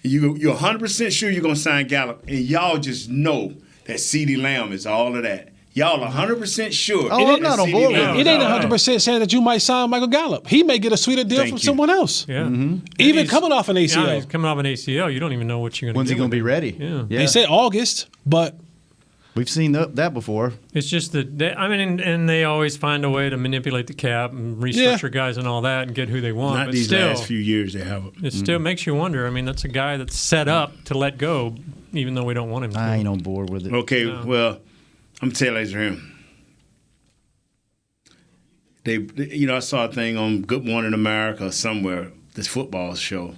Speaker 6: You're 100% sure you're gonna sign Gallup, and y'all just know that CeeDee Lamb is all of that. Y'all 100% sure.
Speaker 4: Oh, I'm not on board with
Speaker 5: it. It ain't 100% saying that you might sign Michael Gallup. He may get a sweeter deal from someone else.
Speaker 7: Yeah.
Speaker 5: Even coming off an ACL.
Speaker 7: Yeah, he's coming off an ACL. You don't even know what you're going to do.
Speaker 4: When's he going to be ready?
Speaker 7: Yeah.
Speaker 5: They said August, but
Speaker 4: we've seen that before.
Speaker 7: It's just that, and they always find a way to manipulate the cap and restructure guys and all that and get who they want.
Speaker 6: Not
Speaker 7: but
Speaker 6: these
Speaker 7: still,
Speaker 6: last few years they haven't.
Speaker 7: It still makes you wonder. I mean, that's a guy that's set up to let go, even though we don't want him to.
Speaker 4: I ain't on board with it.
Speaker 6: Okay, well, I'm going to tell you him. I saw a thing on Good Morning America or somewhere, this football show,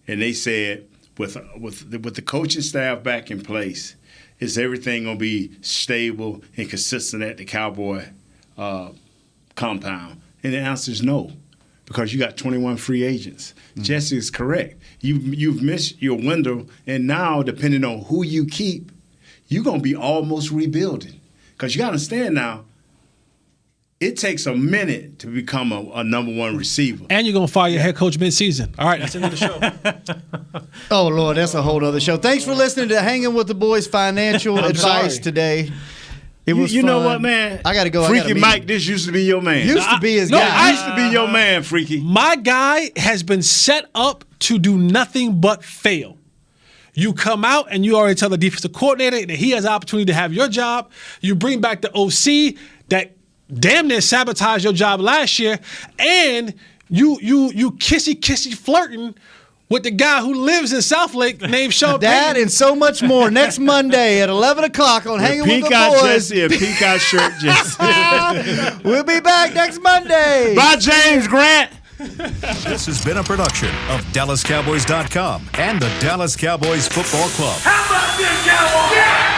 Speaker 6: and they said with the coaching staff back in place, is everything going to be stable and consistent at the Cowboy compound? And the answer is no, because you got 21 free agents. Jesse is correct. You've missed your window, and now, depending on who you keep, you're going to be almost rebuilding. Because you got to understand now, it takes a minute to become a number 1 receiver.
Speaker 5: And you're going to fire your head coach mid-season. All right, that's the end of the show.
Speaker 4: Oh, Lord, that's a whole other show. Thanks for listening to Hanging with the Boys financial advice today. It was
Speaker 6: you know what, man?
Speaker 4: I got to go.
Speaker 6: Freaky Mike, this used to be your man.
Speaker 4: Used to be his guy.
Speaker 6: I used to be your man, Freaky.
Speaker 5: My guy has been set up to do nothing but fail. You come out and you already tell the defensive coordinator that he has an opportunity to have your job. You bring back the OC that damn near sabotaged your job last year, and you kissy flirting with the guy who lives in South Lake named Sean
Speaker 4: That
Speaker 5: Payton.
Speaker 4: and so much more next Monday at 11 o'clock on Hanging with the Boys.
Speaker 6: Jesse, a peacock shirt Jesse.
Speaker 4: We'll be back next Monday.
Speaker 6: Bye, James Grant.
Speaker 1: This has been a production of DallasCowboys.com and the Dallas Cowboys Football Club.
Speaker 16: How about this, Cowboys? Yeah!